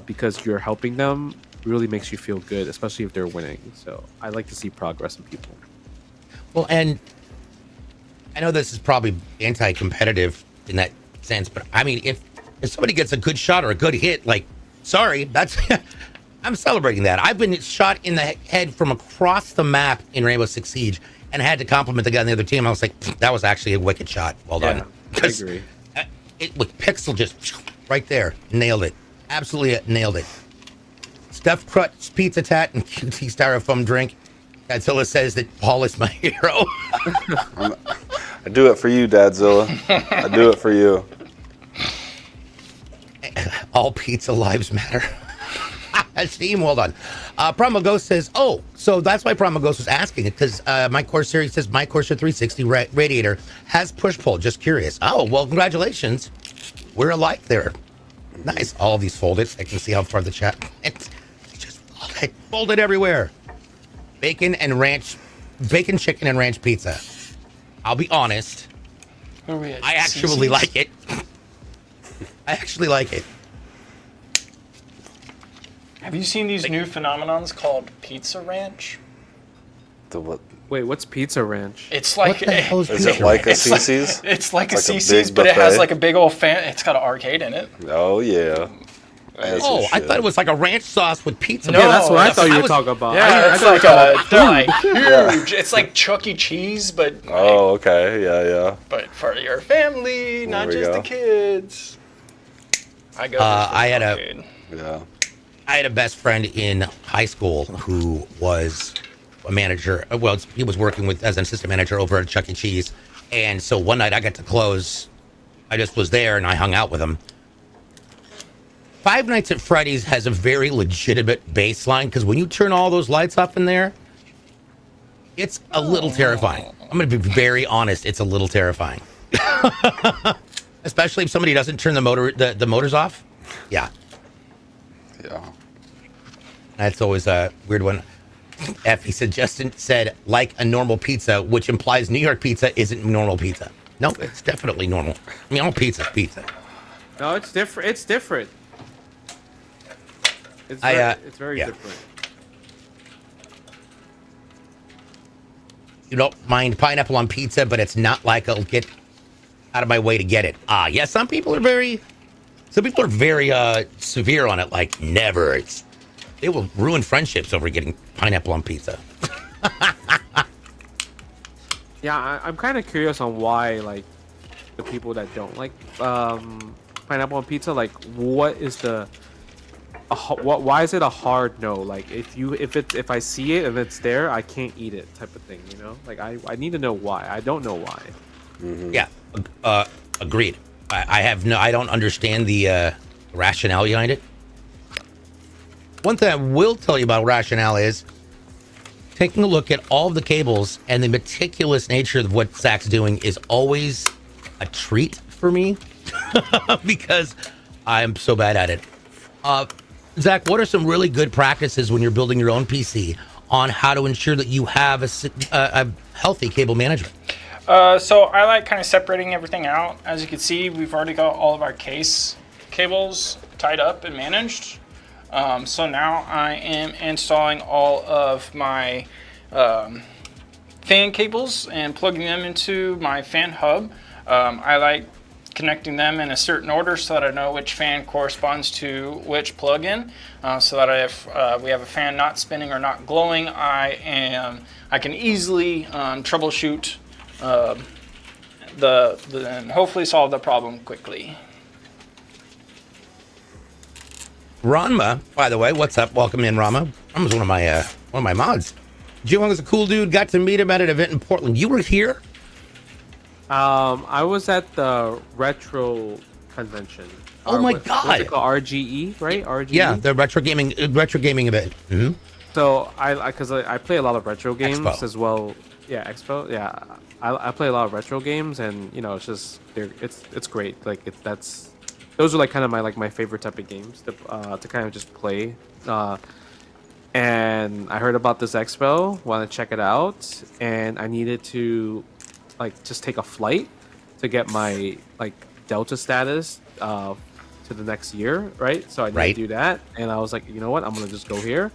because you're helping them really makes you feel good, especially if they're winning. So I like to see progress in people. Well, and I know this is probably anti-competitive in that sense, but I mean, if somebody gets a good shot or a good hit, like, sorry, that's I'm celebrating that. I've been shot in the head from across the map in Rainbow Six Siege and had to compliment the guy on the other team. I was like, that was actually a wicked shot. Well done. Yeah, I agree. It with pixel just right there, nailed it. Absolutely nailed it. Stuffed crust pizza tat and QT styrofoam drink. Godzilla says that Paul is my hero. I do it for you, Dadzilla. I do it for you. All pizza lives matter. Steam, well done. Promo Ghost says, oh, so that's why Promo Ghost was asking it, because my Corsair says my Corsair 360 radiator has push-pull. Just curious. Oh, well, congratulations. We're alike there. Nice. All of these folded. I can see how far the chat. It's just folded everywhere. Bacon, chicken, and ranch pizza. I'll be honest. Where are we at? I actually like it. I actually like it. Have you seen these new phenomenons called Pizza Ranch? The what? Wait, what's Pizza Ranch? It's What like the hell is Is it pizza like a ranch? CC's? it's like a Like a CC's, big but it has buffet? like a big old fan. It's got an arcade in it. Oh yeah. As Oh, it I should. thought it was like a ranch sauce with pizza. No, Yeah, that's what I thought you were was- talking about. Yeah, I it's thought like you were talking they're like huge. It's like Chuck E. Cheese, but Oh, okay. Yeah. but for your family, not we just go. the kids. I go. I had a- arcade. Yeah. I had a best friend in high school who was a manager. Well, he was working with as an assistant manager over at Chuck E. Cheese. And so one night I got to close. I just was there and I hung out with him. Five Nights at Freddy's has a very legitimate baseline because when you turn all those lights off in there, it's a little terrifying. I'm going to be very honest. It's a little terrifying. Especially if somebody doesn't turn the motors off. Yeah. Yeah. That's always a weird one. He said, Justin said, like a normal pizza, which implies New York pizza isn't normal pizza. No, it's definitely normal. I mean, all pizza's pizza. No, it's different. It's different. It's very yeah. different. You don't mind pineapple on pizza, but it's not like I'll get out of my way to get it. Yeah, some people are very Some people are very severe on it, like never. They will ruin friendships over getting pineapple on pizza. Yeah, I'm kind of curious on why, like, the people that don't like pineapple on pizza, like, what is why is it a hard no? Like, if I see it and it's there, I can't eat it, type of thing, you know? Like, I need to know why. I don't know why. Mm-hmm. Yeah, agreed. I don't understand the rationale behind it. One thing I will tell you about rationale is taking a look at all of the cables and the meticulous nature of what Zach's doing is always a treat for me because I'm so bad at it. Zach, what are some really good practices when you're building your own PC on how to ensure that you have a healthy cable management? So I like kind of separating everything out. As you can see, we've already got all of our case cables tied up and managed. So now I am installing all of my fan cables and plugging them into my fan hub. I like connecting them in a certain order so that I know which fan corresponds to which plug-in. So that if we have a fan not spinning or not glowing, I can easily troubleshoot and hopefully solve the problem quickly. Ranma, by the way, what's up? Welcome in, Rama. Rama's one of my mods. Jwong is a cool dude. Got to meet him at an event in Portland. You were here? I was at the retro convention. Oh my What's God. it called? RGE, right? RGE. Yeah, the retro gaming event. Mm-hmm. So I play a lot of retro games Expo. as well. Yeah, Expo. Yeah, I play a lot of retro games, and you know, it's just it's great. Like those are like kind of my favorite type of games to kind of just play. And I heard about this expo, want to check it out, and I needed to like just take a flight to get my like Delta status to the next year, right? So I need to do that, and I was like, you know what, I'm gonna just go here,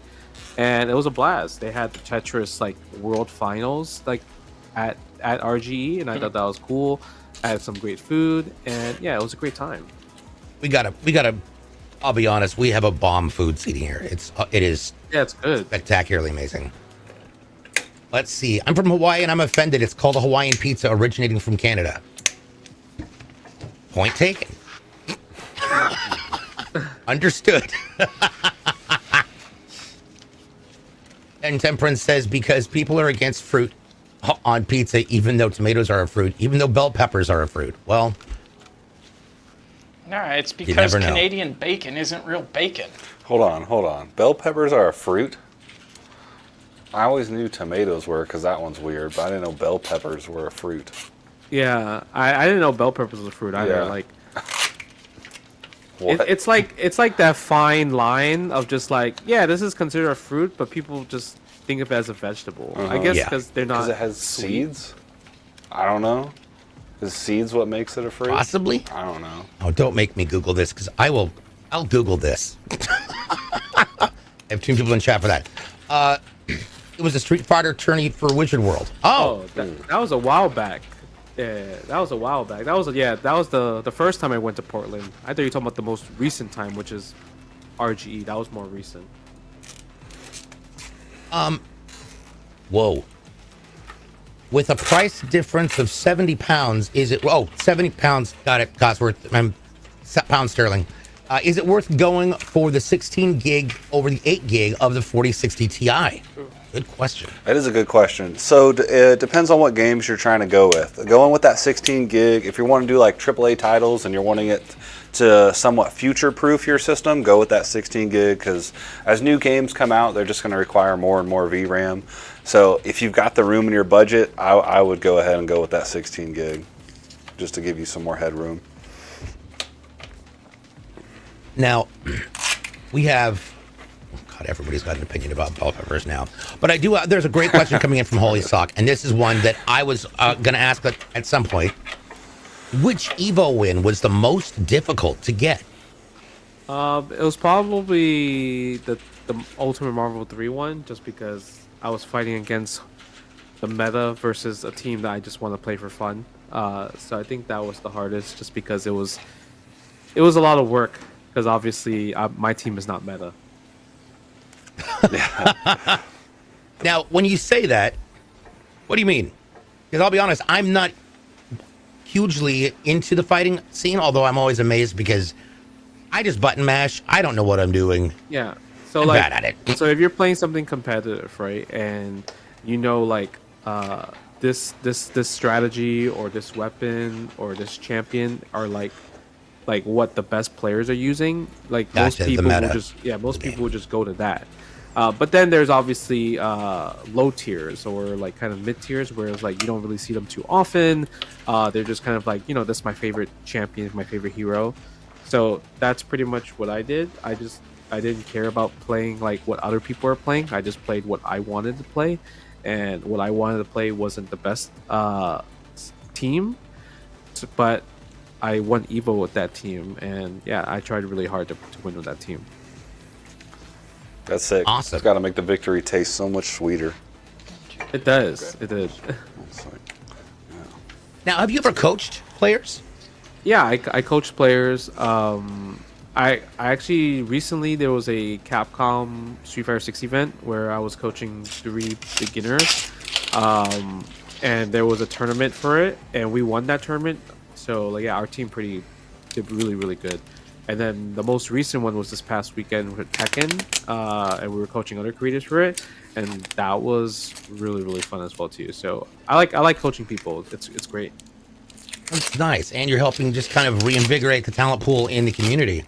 and it was a blast. They had the Tetris like World Finals like at RGE, and I thought that was cool. I had some great food, and yeah, it was a great time. We gotta. I'll be honest. We have a bomb food scene here. It is. Yeah, it's good. Spectacularly amazing. Let's see. I'm from Hawaii and I'm offended. It's called a Hawaiian pizza originating from Canada. Point taken. Understood. And Temperance says because people are against fruit on pizza, even though tomatoes are a fruit, even though bell peppers are a fruit. Well, nah, it's because Canadian bacon isn't real bacon. Hold on. Bell peppers are a fruit? I always knew tomatoes were because that one's weird, but I didn't know bell peppers were a fruit. Yeah, I didn't know bell peppers was a fruit either. Yeah. Like, What? it's like that fine line of just like, yeah, this is considered a fruit, but people just think of it as a vegetable. I guess because they're not. Because it has sweet. seeds? I don't know. Is seeds what makes it a fruit? possibly. I don't know. Oh, don't make me Google this because I'll Google this. I have two people in chat for that. It was a Street Fighter tourney for Wizard World. Oh, that was a while back. Yeah, that was a while back. That was the first time I went to Portland. I thought you were talking about the most recent time, which is RGE. That was more recent. Whoa. With a price difference of 70 pounds, is it... Oh, 70 pounds. Got it. Cosworth. Pound sterling. Is it worth going for the 16 gig over the 8 gig of the 4060 Ti? Good question. That is a good question. So it depends on what games you're trying to go with. Going with that 16 gig, if you want to do like AAA titles and you're wanting it to somewhat future-proof your system, go with that 16 gig because as new games come out, they're just going to require more and more VRAM. So if you've got the room in your budget, I would go ahead and go with that 16 gig just to give you some more headroom. Now, we have... God, everybody's got an opinion about bell peppers now. But I do... there's a great question coming in from Holy Sock, and this is one that I was going to ask at some point. Which Evo win was the most difficult to get? It was probably the Ultimate Marvel 3 one, just because I was fighting against the meta versus a team that I just want to play for fun. So I think that was the hardest, just because it was it was a lot of work because obviously my team is not meta. Now, when you say that, what do you mean? Because I'll be honest, I'm not hugely into the fighting scene, although I'm always amazed because I just button mash. I don't know what I'm doing. Yeah. So I'm like, bad at it. So if you're playing something competitive, right, and you know like this strategy or this weapon or this champion are like what the best players are using, like most Gotcha, the people meta. will people will just go to that. But then there's obviously low tiers or like kind of mid tiers where it's like you don't really see them too often. They're just kind of like, this is my favorite champion, my favorite hero. So that's pretty much what I did. I didn't care about playing like what other people were playing. I just played what I wanted to play, and what I wanted to play wasn't the best team, but I won Evo with that team, and yeah, I tried really hard to win with that team. That's sick. Awesome. It's got to make the victory taste so much sweeter. It does. It did. It's like, Now, have you ever coached players? Yeah, I coached players. I actually recently there was a Capcom Street Fighter 6 event where I was coaching 3 beginners, and there was a tournament for it, and we won that tournament. So like, yeah, our team did really good. And then the most recent one was this past weekend with Tekken, and we were coaching other creators for it, and that was really fun as well too. So I like coaching people. It's great. That's nice. And you're helping just kind of reinvigorate the talent pool in the community.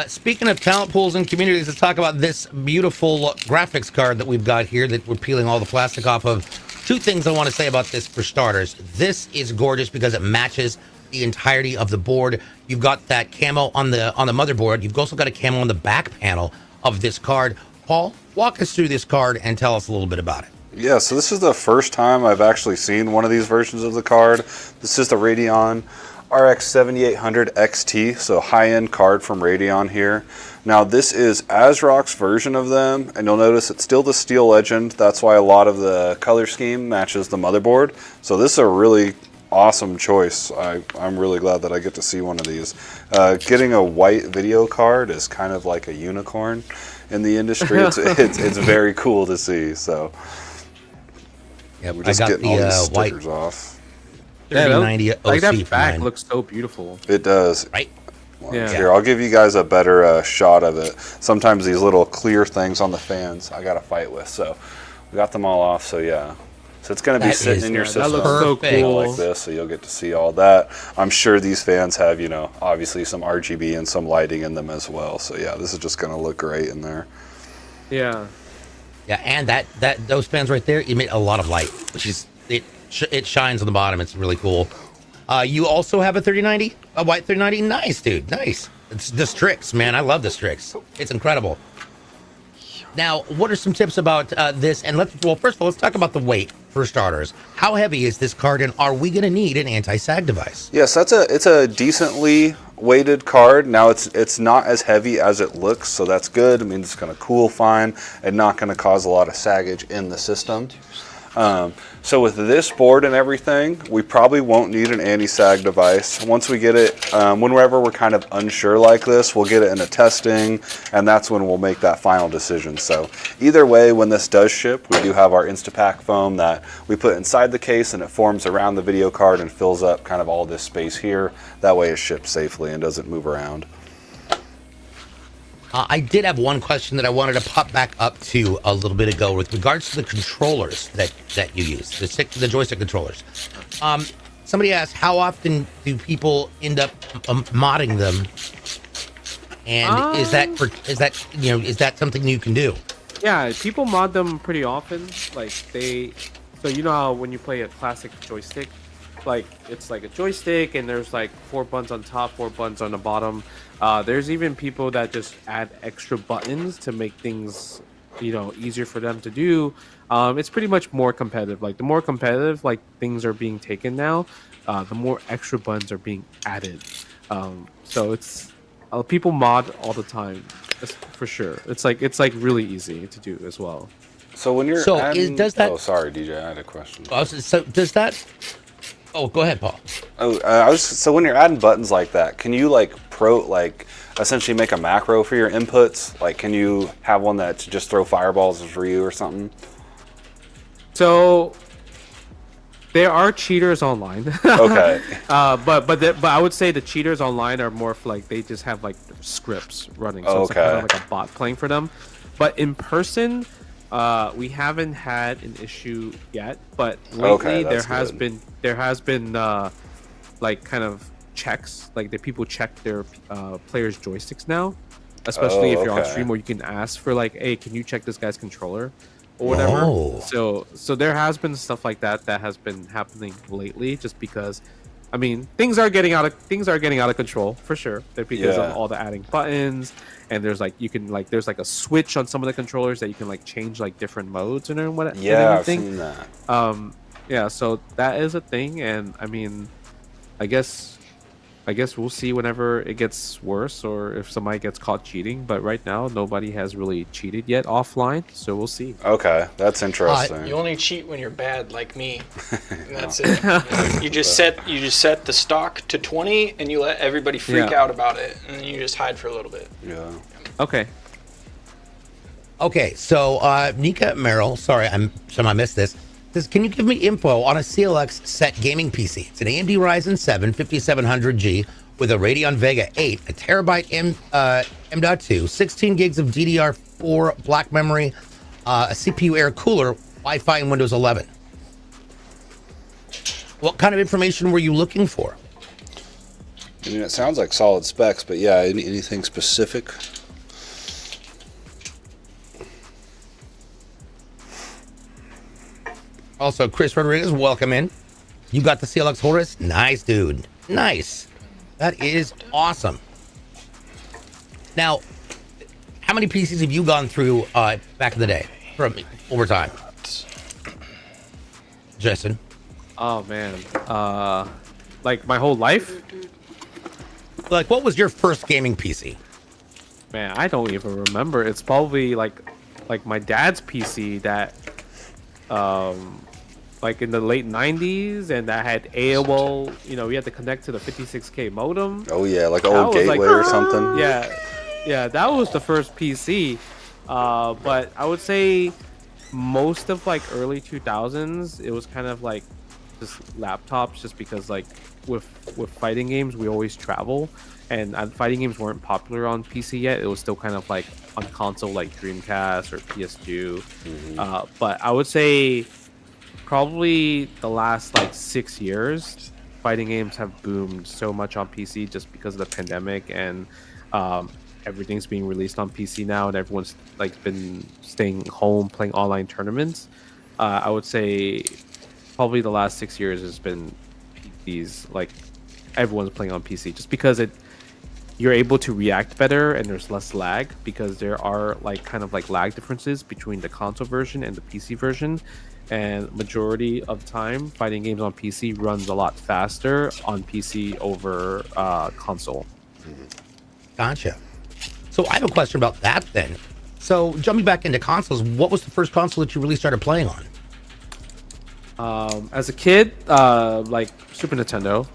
Speaking of talent pools and communities, let's talk about this beautiful graphics card that we've got here that we're peeling all the plastic off of. 2 things I want to say about this for starters. This is gorgeous because it matches the entirety of the board. You've got that camo on the motherboard. You've also got a camo on the back panel of this card. Paul, walk us through this card and tell us a little bit about it. yeah, so this is the first time I've actually seen one of these versions of the card. This is the Radeon RX 7800 XT, so high-end card from Radeon here. Now this is ASRock's version of them, and you'll notice it's still the Steel Legend. That's why a lot of the color scheme matches the motherboard. So this is a really awesome choice. I'm really glad that I get to see one of these. Getting a white video card is kind of like a unicorn in the industry. It's very cool to see. So Yep, we're I just got getting all these the white stickers off. 3090 OC Like that for back mine. looks so beautiful. It does. Right? Yeah. Here, I'll give you guys a better shot of it. Sometimes these little clear things on the fans I got to fight with. So we got them all off. So yeah. So it's going to be That sitting is- in your that system looks so Perfect. cool. like this, so you'll get to see all that. I'm sure these fans have, obviously some RGB and some lighting in them as well. So yeah, this is just going to look great in there. Yeah. Yeah, and those fans right there emit a lot of light, which is it shines on the bottom. It's really cool. You also have a 3090, a white 3090. Nice, dude. Nice. It's the Strix, man. I love the Strix. It's incredible. Now, what are some tips about this? And first of all, let's talk about the weight for starters. How heavy is this card, and are we going to need an anti-sag device? Yes, it's a decently weighted card. Now it's not as heavy as it looks, so that's good. I mean, it's going to cool fine and not going to cause a lot of saggage in the system. So with this board and everything, we probably won't need an anti-sag device. Once we get it, whenever we're kind of unsure like this, we'll get it into testing, and that's when we'll make that final decision. So either way, when this does ship, we do have our Instapack foam that we put inside the case, and it forms around the video card and fills up kind of all this space here. That way it ships safely and doesn't move around. I did have one question that I wanted to pop back up to a little bit ago with regards to the controllers that you use, the joystick controllers. Somebody asked, how often do people end up modding them? And is that something you can do? Yeah, people mod them pretty often. Like so you know how when you play a classic joystick, like it's like a joystick and there's like 4 buttons on top, 4 buttons on the bottom. There's even people that just add extra buttons to make things, easier for them to do. It's pretty much more competitive. Like the more competitive like things are being taken now, the more extra buttons are being added. So it's people mod all the time, that's for sure. It's like really easy to do as well. So when you're does that? Oh, sorry, DJ, I had a question. So does that Oh, go ahead, Paul. Oh, so when you're adding buttons like that, can you essentially make a macro for your inputs? Like, can you have one that just throw fireballs for you or something? So there are cheaters online. Okay. But I would say the cheaters online are more for like they just have like scripts running, so it's like, kind of like a bot playing for them. But in person, we haven't had an issue yet. But lately there has been like kind of checks, like the people check their players' joysticks now, especially if you're on stream, where you can ask for like, hey, can you check this guy's controller or whatever. So there has been stuff like that has been happening lately, just because I mean things are getting out of control for sure. They're because of all the adding buttons, and there's like there's like a switch on some of the controllers that you can like change like different modes and what. Yeah, I've seen that. Yeah, so that is a thing, and I mean, I guess we'll see whenever it gets worse, or if somebody gets caught cheating. But right now, nobody has really cheated yet offline, so we'll see. Okay, that's interesting. You only cheat when you're bad, like me. And that's it. You just set the stock to 20, and you let everybody freak out about it, and then you just hide for a little bit. Yeah. Okay. Okay, so Nika Merrill, sorry, I missed this. Says, can you give me info on a CLX set gaming PC? It's an AMD Ryzen 7 5700G with a Radeon Vega 8, a terabyte M.2, 16 gigs of DDR4 black memory, a CPU air cooler, Wi-Fi, and Windows 11. What kind of information were you looking for? I mean, it sounds like solid specs, but yeah, anything specific? Also, Chris Rodriguez, welcome in. You got the CLX Horus? Nice, dude. Nice. That is awesome. Now, how many PCs have you gone through back in the day from over time? Jason? Oh, man. Like my whole life? Like, what was your first gaming PC? Man, I don't even remember. It's probably like my dad's PC that like in the late 90s, and that had AOL, we had to connect to the 56K modem. Oh yeah, like old Gateway or something. Yeah, that was the first PC. But I would say most of like early 2000s, it was kind of like just laptops, just because like with fighting games, we always travel, and fighting games weren't popular on PC yet. It was still kind of like on console, like Dreamcast or PS2. But I would say probably the last like 6 years, fighting games have boomed so much on PC, just because of the pandemic, and everything's being released on PC now, and everyone's like been staying home playing online tournaments. I would say probably the last 6 years has been these, like everyone's playing on PC, just because you're able to react better and there's less lag, because there are like kind of like lag differences between the console version and the PC version. And majority of the time, fighting games on PC runs a lot faster on PC over console. Gotcha. So I have a question about that then. So jumping back into consoles, what was the first console that you really started playing on? As a kid, like Super Nintendo.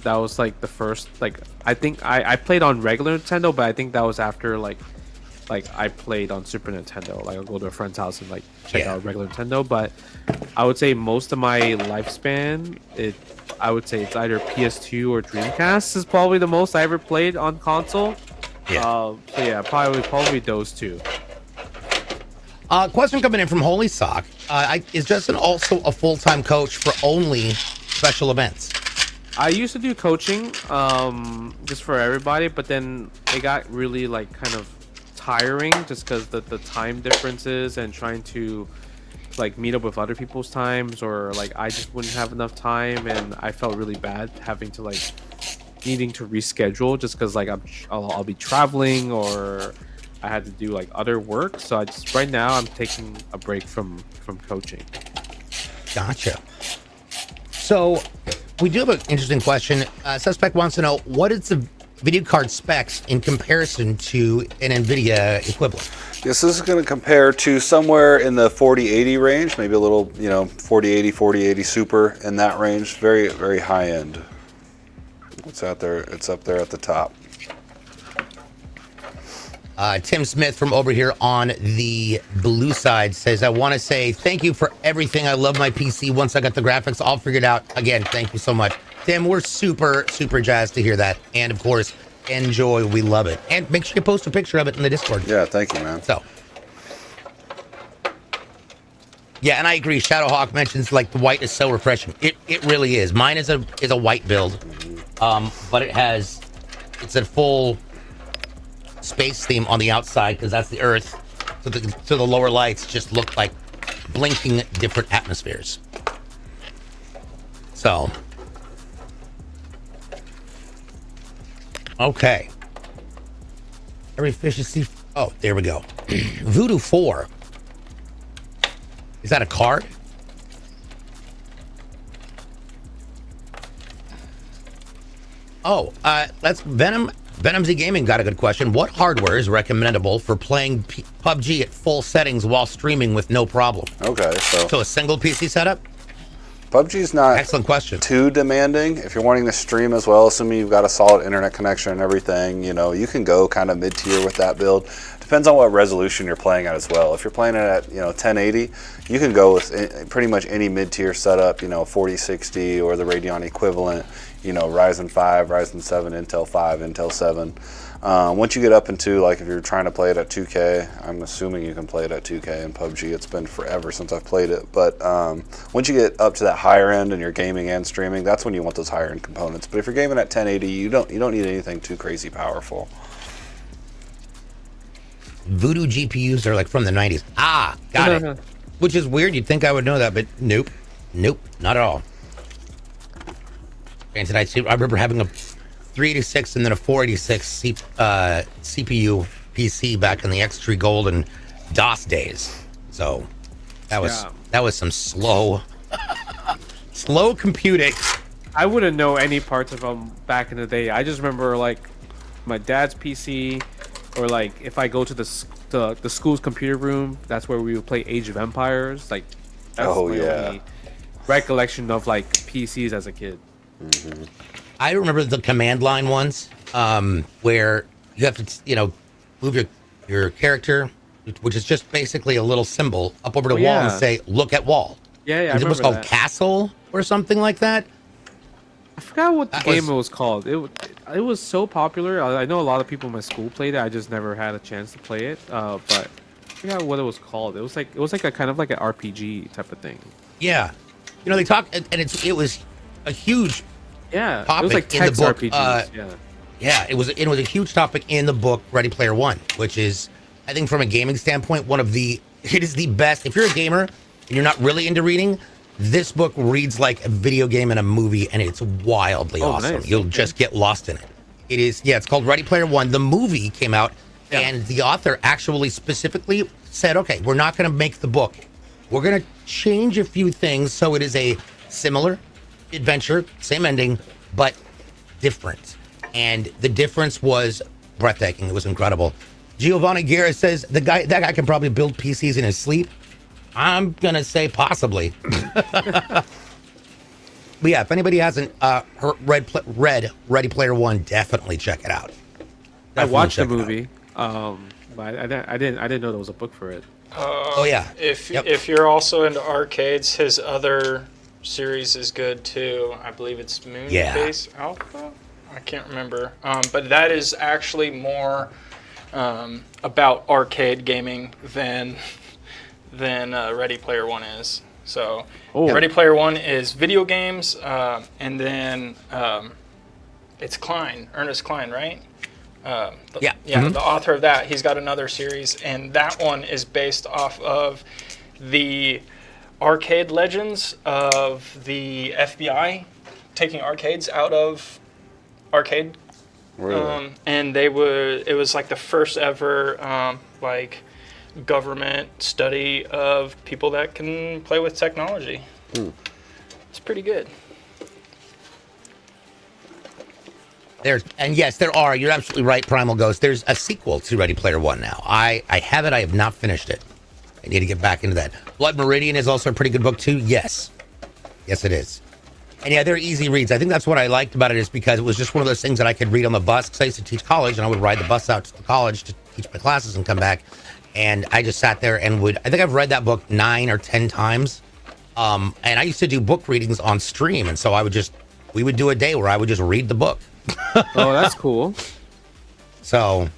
That was like the first, like I think I played on regular Nintendo, but I think that was after like I played on Super Nintendo. Like I'll go to a friend's house and like check out regular Nintendo. But I would say most of my lifespan, I would say it's either PS2 or Dreamcast is probably the most I ever played on console. So yeah, probably those two. Question coming in from Holy Sock. Is Justin also a full-time coach for only special events? I used to do coaching just for everybody, but then it got really like kind of tiring, just because the time differences and trying to like meet up with other people's times, or like I just wouldn't have enough time, and I felt really bad having to like needing to reschedule, just because like I'll be traveling, or I had to do like other work. So right now I'm taking a break from coaching. Gotcha. So we do have an interesting question. Suspect wants to know, what is video card specs in comparison to an NVIDIA equivalent? Yes, this is going to compare to somewhere in the 4080 range, maybe a little, 4080, 4080 Super in that range. Very, very high end. It's out there. It's up there at the top. Tim Smith from over here on the blue side says, I want to say thank you for everything. I love my PC. Once I got the graphics all figured out, again, thank you so much. Tim, we're super, super jazzed to hear that. And of course, enjoy. We love it. And make sure you post a picture of it in the Discord. Yeah, thank you, man. So, yeah, and I agree. Shadowhawk mentions like the white is so refreshing. It really is. Mine is a white build, but it's a full space theme on the outside because that's the Earth. So the lower lights just look like blinking different atmospheres. So, okay. Every fish is sea. Oh, there we go. Voodoo 4. Is that a card? Oh, that's Venom. Venom Z Gaming got a good question. What hardware is recommendable for playing PUBG at full settings while streaming with no problem? Okay, So a single PC setup? PUBG's not Excellent question. too demanding. If you're wanting to stream as well, assuming you've got a solid internet connection and everything, you can go kind of mid-tier with that build. Depends on what resolution you're playing at as well. If you're playing it at 1080, you can go with pretty much any mid-tier setup, 4060 or the Radeon equivalent, Ryzen 5, Ryzen 7, Intel 5, Intel 7. Once you get up into, like, if you're trying to play it at 2K, I'm assuming you can play it at 2K in PUBG. It's been forever since I've played it. But once you get up to that higher end and you're gaming and streaming, that's when you want those higher end components. But if you're gaming at 1080, you don't need anything too crazy powerful. Voodoo GPUs are like from the 90s. Ah, got it. Which is weird. You'd think I would know that, but nope. Nope, not at all. Granted, I remember having a 386 and then a 486 CPU PC back in the X3 Gold and DOS days. So that was some slow computing. I wouldn't know any parts of them back in the day. I just remember like my dad's PC, or like if I go to the school's computer room, that's where we would play Age of Empires. Like that's my only recollection of like PCs as a kid. Mm-hmm. I remember the command line ones, where you have to, move your character, which is just basically a little symbol, up over the wall and say, "Look at wall." Yeah, It was called Castle or something like that. I forgot what the game was called. It was so popular. I know a lot of people in my school played it. I just never had a chance to play it. But I forgot what it was called. It was like a kind of like an RPG type of thing. Yeah, they talk, and it was a huge topic it was like in the text book. RPGs. It was a huge topic in the book Ready Player One, which is, I think, from a gaming standpoint, it is the best. If you're a gamer and you're not really into reading, this book reads like a video game and a movie, and it's wildly awesome. Nice. You'll just get lost in it. It is, it's called Ready Player One. The movie came out, and the author actually specifically said, okay, we're not going to make the book. We're going to change a few things so it is a similar adventure, same ending, but different. And the difference was breathtaking. It was incredible. Giovanni Guerra says that guy can probably build PCs in his sleep. I'm gonna say possibly. But yeah, if anybody hasn't read Ready Player One, definitely check it out. I watched the movie, but I didn't know there was a book for it. Oh yeah. If you're also into arcades, his other series is good too. I believe it's Moonbase Alpha. I can't remember, but that is actually more about arcade gaming than Ready Player One is. So Ready Player One is video games, and then it's Ernest Cline, right? The author of that. He's got another series, and that one is based off of the arcade legends of the FBI taking arcades out of arcade. Really? And it was like the first ever government study of people that can play with technology. It's pretty good. Yes, there are. You're absolutely right, Primal Ghost. There's a sequel to Ready Player One now. I have it. I have not finished it. I need to get back into that. Blood Meridian is also a pretty good book too. Yes, it is. And yeah, they're easy reads. I think that's what I liked about it, is because it was just one of those things that I could read on the bus, because I used to teach college, and I would ride the bus out to the college to teach my classes and come back. And I just sat there and I think I've read that book 9 or 10 times. And I used to do book readings on stream. And so we would do a day where I would just read the book. Oh, that's cool. So,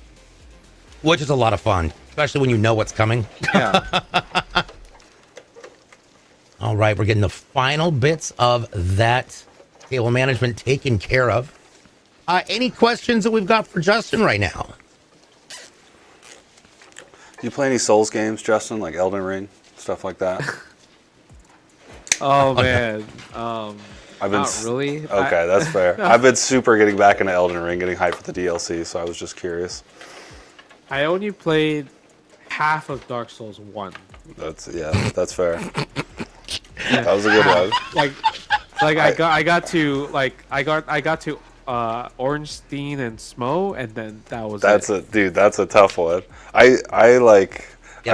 which is a lot of fun, especially when you know what's coming. Yeah. All right, we're getting the final bits of that table management taken care of. Any questions that we've got for Justin right now? Do you play any Souls games, Justin, like Elden Ring, stuff like that? Oh man. Not really. Okay, that's fair. I've been super getting back into Elden Ring, getting hyped for the DLC, so I was just curious. I only played half of Dark Souls 1. That's fair. That was a good one. I got to Ornstein and Smo, and then that was that's a tough one. I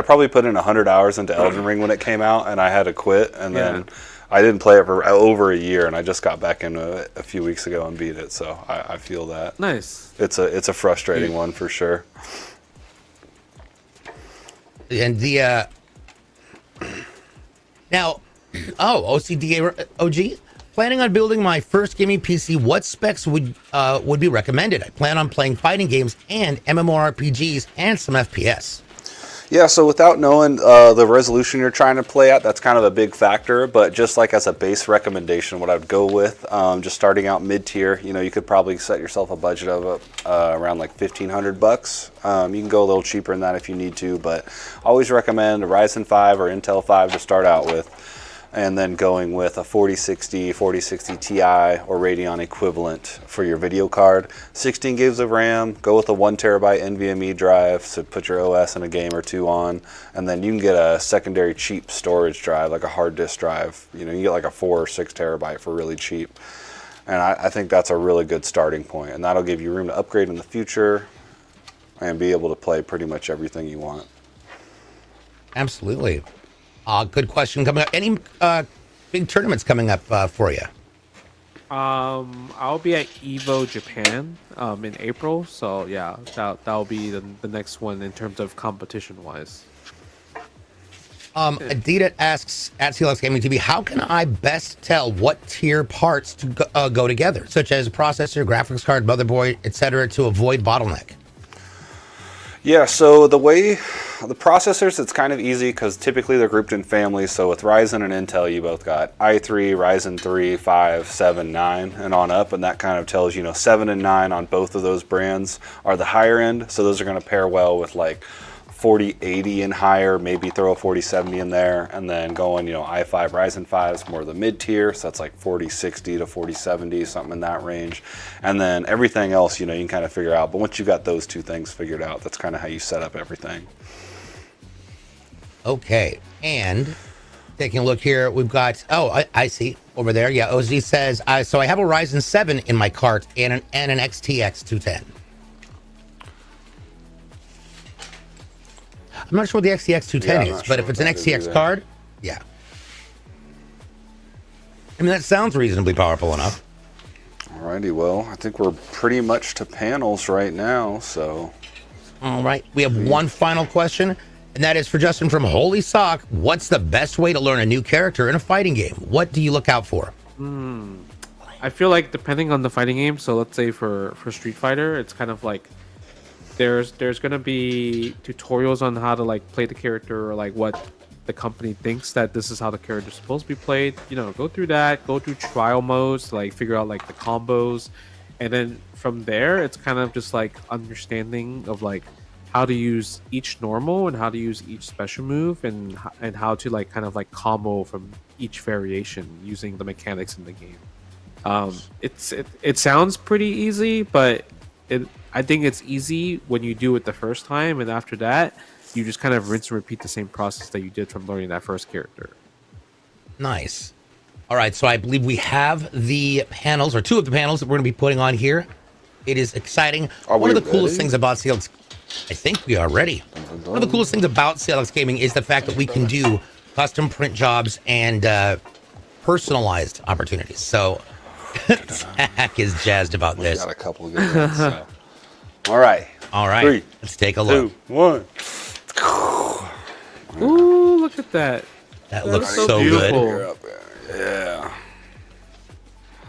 probably put in 100 hours into Elden Ring when it came out, and I had to quit, and then I didn't play it for over a year, and I just got back into it a few weeks ago and beat it. So I feel that. Nice. It's a frustrating one for sure. And the now, OCDA OG, planning on building my first gaming PC. What specs would be recommended? I plan on playing fighting games and MMORPGs and some FPS. Yeah, so without knowing the resolution you're trying to play at, that's kind of a big factor. But just like as a base recommendation, what I would go with, just starting out mid-tier, you could probably set yourself a budget of around like $1,500. You can go a little cheaper than that if you need to, but always recommend a Ryzen 5 or Intel 5 to start out with. And then going with a 4060, 4060 Ti or Radeon equivalent for your video card. 16 gigs of RAM, go with a 1 terabyte NVMe drive to put your OS and a game or two on. And then you can get a secondary cheap storage drive, like a hard disk drive. You can get like a 4 or 6 terabyte for really cheap. And I think that's a really good starting point. And that'll give you room to upgrade in the future and be able to play pretty much everything you want. Absolutely. Good question coming up. Any big tournaments coming up for you? I'll be at Evo Japan in April, so yeah, that'll be the next one in terms of competition wise. Adita asks at clxgamingtv, how can I best tell what tier parts to go together, such as processor, graphics card, motherboard, etc., to avoid bottleneck? Yeah, so the processors, it's kind of easy because typically they're grouped in families. So with Ryzen and Intel, you both got i3, Ryzen 3, 5, 7, 9, and on up. And that kind of tells 7 and 9 on both of those brands are the higher end. So those are going to pair well with like 4080 and higher, maybe throw a 4070 in there. And then going, i5, Ryzen 5 is more the mid tier. So that's like 4060 to 4070, something in that range. And then everything else, you can kind of figure out. But once you got those two things figured out, that's kind of how you set up everything. Okay, and taking a look here, we've got, I see over there. Yeah, OZ says, so I have a Ryzen 7 in my cart and an XTX 210. I'm not sure what the XTX 210 is, but if it's an XTX card, yeah. I mean, that sounds reasonably powerful enough. Alrighty, well, I think we're pretty much to panels right now, so. All right, we have one final question, and that is for Justin from Holy Sock. What's the best way to learn a new character in a fighting game? What do you look out for? I feel like depending on the fighting game, so let's say for Street Fighter, it's kind of like there's gonna be tutorials on how to like play the character or like what the company thinks that this is how the character is supposed to be played. Go through that, go through trial modes to like figure out like the combos, and then from there it's kind of just like understanding of like how to use each normal and how to use each special move and how to like kind of like combo from each variation using the mechanics in the game. It sounds pretty easy, but I think it's easy when you do it the first time, and after that you just kind of rinse and repeat the same process that you did from learning that first character. Nice. All right, so I believe we have the panels, or two of the panels that we're going to be putting on here. It is exciting. Are One we of the coolest ready? things about CLX, I think we are ready. One of the coolest things about CLX Gaming is the fact that we can do custom print jobs and personalized opportunities. So Zach is jazzed about We this. got a couple of good ones. So. All right. All right, 3, let's take a 2, look. 1. Ooh, look at that. That looks so so beautiful. good. You're up there. Yeah.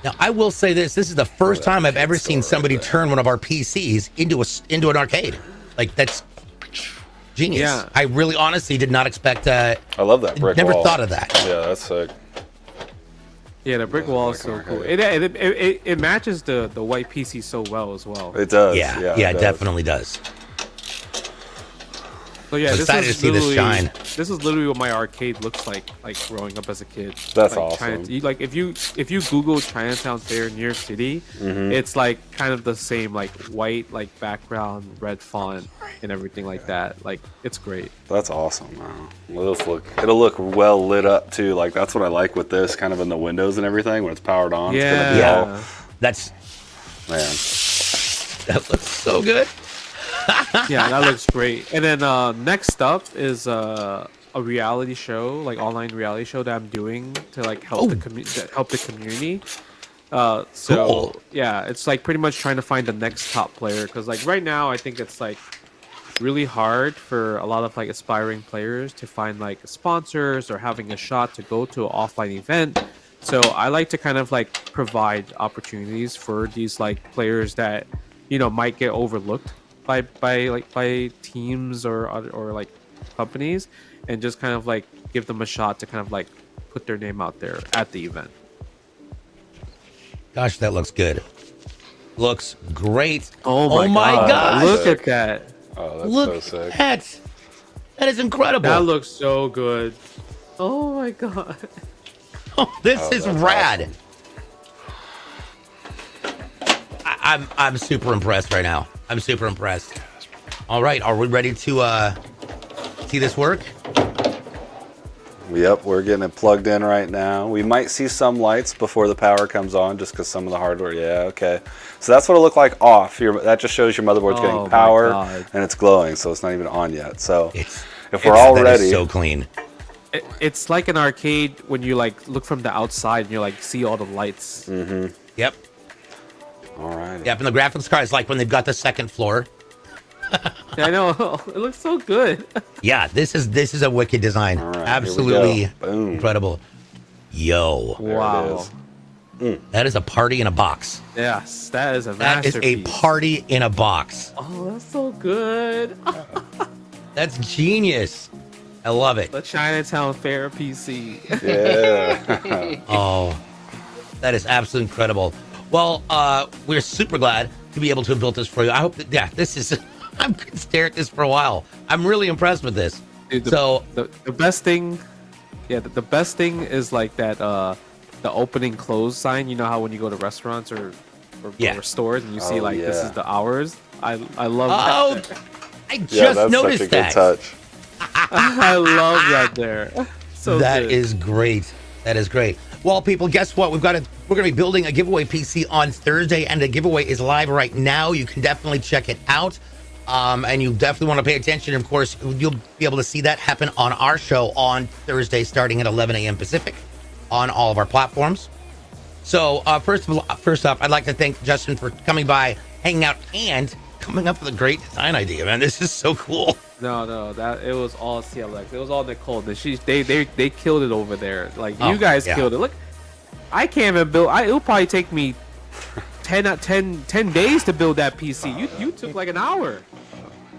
Now, I will say this is the first time I've ever arcade seen store somebody right there. turn one of our PCs into an arcade. Like, that's genius. Yeah. I really honestly did not expect I love that brick never wall. thought of that. Yeah, that's sick. Yeah, the brick wall is so like cool. arcade. It matches the white PC so well as well. It does. Yeah, it it does. definitely does. So yeah, I'm this excited is to see this literally- shine. This is literally what my arcade looks like growing up as a kid. That's like, awesome. Like if you Google Chinatown Fair in New York City, it's like kind of the same like white like background, red font, and everything like that. Like it's great. That's awesome. Wow. It'll look well lit up too. Like that's what I like with this, kind of in the windows and everything when it's powered on. It's gonna be Yeah. all, That's man. that looks so good. Yeah, that looks great. And then next up is a reality show, like online reality show that I'm doing to like help the community. So Cool. yeah, it's like pretty much trying to find the next top player because like right now I think it's like really hard for a lot of like aspiring players to find like sponsors or having a shot to go to an offline event. So I like to kind of like provide opportunities for these like players that might get overlooked by teams or like companies, and just kind of like give them a shot to kind of like put their name out there at the event. Gosh, that looks good. Looks great. Oh my gosh. Look at that. Oh, that's Look so sick. at that. That is incredible. That looks so good. Oh my god. This Oh, is that's rad. awesome. I'm super impressed right now. I'm super impressed. All right, are we ready to see this work? Yep, we're getting it plugged in right now. We might see some lights before the power comes on, just because some of the hardware. Yeah, okay. So that's what it looked like off. That just shows your motherboard's Oh getting my power God. and it's glowing, so it's not even on yet. So It's if we're all that is ready, so clean. It's like an arcade when you like look from the outside and you like see all the lights. Yep. all right. Yep. And the graphics card is like when they've got the second floor. Yeah, I know. It looks so good. Yeah, this is a wicked design. All right, Absolutely here we go. Boom. incredible. Yo, There it Wow. is. that is a party in a box. Yes, that is a That is masterpiece. a party in a box. Oh, that's so good. That's genius. I love it. The Chinatown Fair PC. Yeah. Oh, that is absolutely incredible. Well, we're super glad to be able to have built this for you. I hope that, yeah, this is, I'm going to stare at this for a while. I'm really impressed with this. Dude, So, the best thing, yeah, the best thing is like that the opening close sign. You know how when you go to restaurants or Yeah. stores and you see Oh, like this yeah. is the hours. I love oh, that. I Yeah, just that's noticed such a that. good touch. I love that there. So That good. is great. That is great. Well, people, guess what? We're going to be building a giveaway PC on Thursday, and the giveaway is live right now. You can definitely check it out. And you definitely want to pay attention. Of course, you'll be able to see that happen on our show on Thursday, starting at 11 a.m. Pacific on all of our platforms. So first up, I'd like to thank Justin for coming by, hanging out, and coming up with a great design idea, man. This is so cool. No, that it was all CLX. It was all Nicole. They killed it over there. Like Oh, you guys yeah. killed it. Look, I can't even build. It'll probably take me 10 days to build that PC. You took like an hour.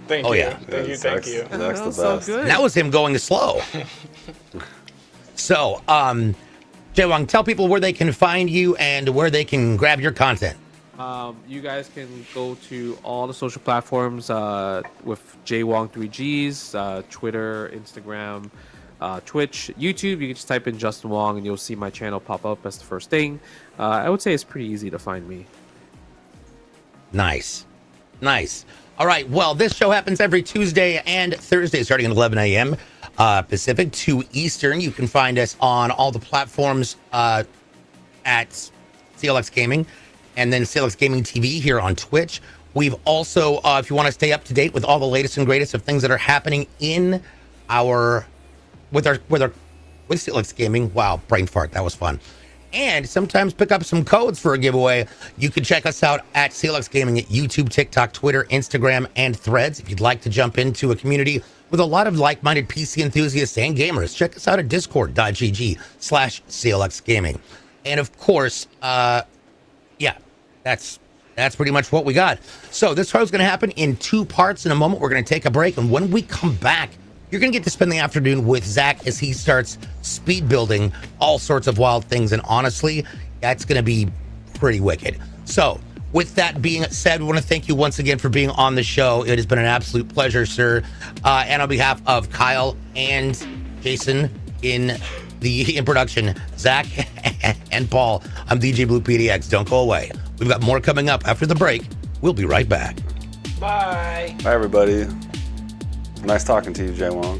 Thank Oh, you. yeah. Thank you. That's- Thank you. That's That the was so best. good. That was him going slow. So, Jwong, tell people where they can find you and where they can grab your content. You guys can go to all the social platforms with jwonggg, Twitter, Instagram, Twitch, YouTube. You can just type in Justin Wong and you'll see my channel pop up as the first thing. I would say it's pretty easy to find me. Nice. All right. Well, this show happens every Tuesday and Thursday, starting at 11 a.m. Pacific, 2 Eastern. You can find us on all the platforms at CLX Gaming. and then CLX Gaming TV here on Twitch. We've also, if you want to stay up to date with all the latest and greatest of things that are happening in with CLX Gaming. Wow, brain fart, that was fun. And sometimes pick up some codes for a giveaway. You can check us out at CLX Gaming at YouTube, TikTok, Twitter, Instagram, and Threads. If you'd like to jump into a community with a lot of like-minded PC enthusiasts and gamers, check us out at discord.gg/CLX Gaming. And of course, yeah, that's pretty much what we got. So this show is going to happen in 2 parts. In a moment, we're going to take a break. And when we come back, you're going to get to spend the afternoon with Zach as he starts speed building all sorts of wild things. And honestly, that's going to be pretty wicked. So with that being said, we want to thank you once again for being on the show. It has been an absolute pleasure, sir. And on behalf of Kyle and Jason in production, Zach and Paul, I'm DJ Blue PDX. Don't go away. We've got more coming up after the break. We'll be right back. Bye. Bye, everybody. Nice talking to you, Jwong.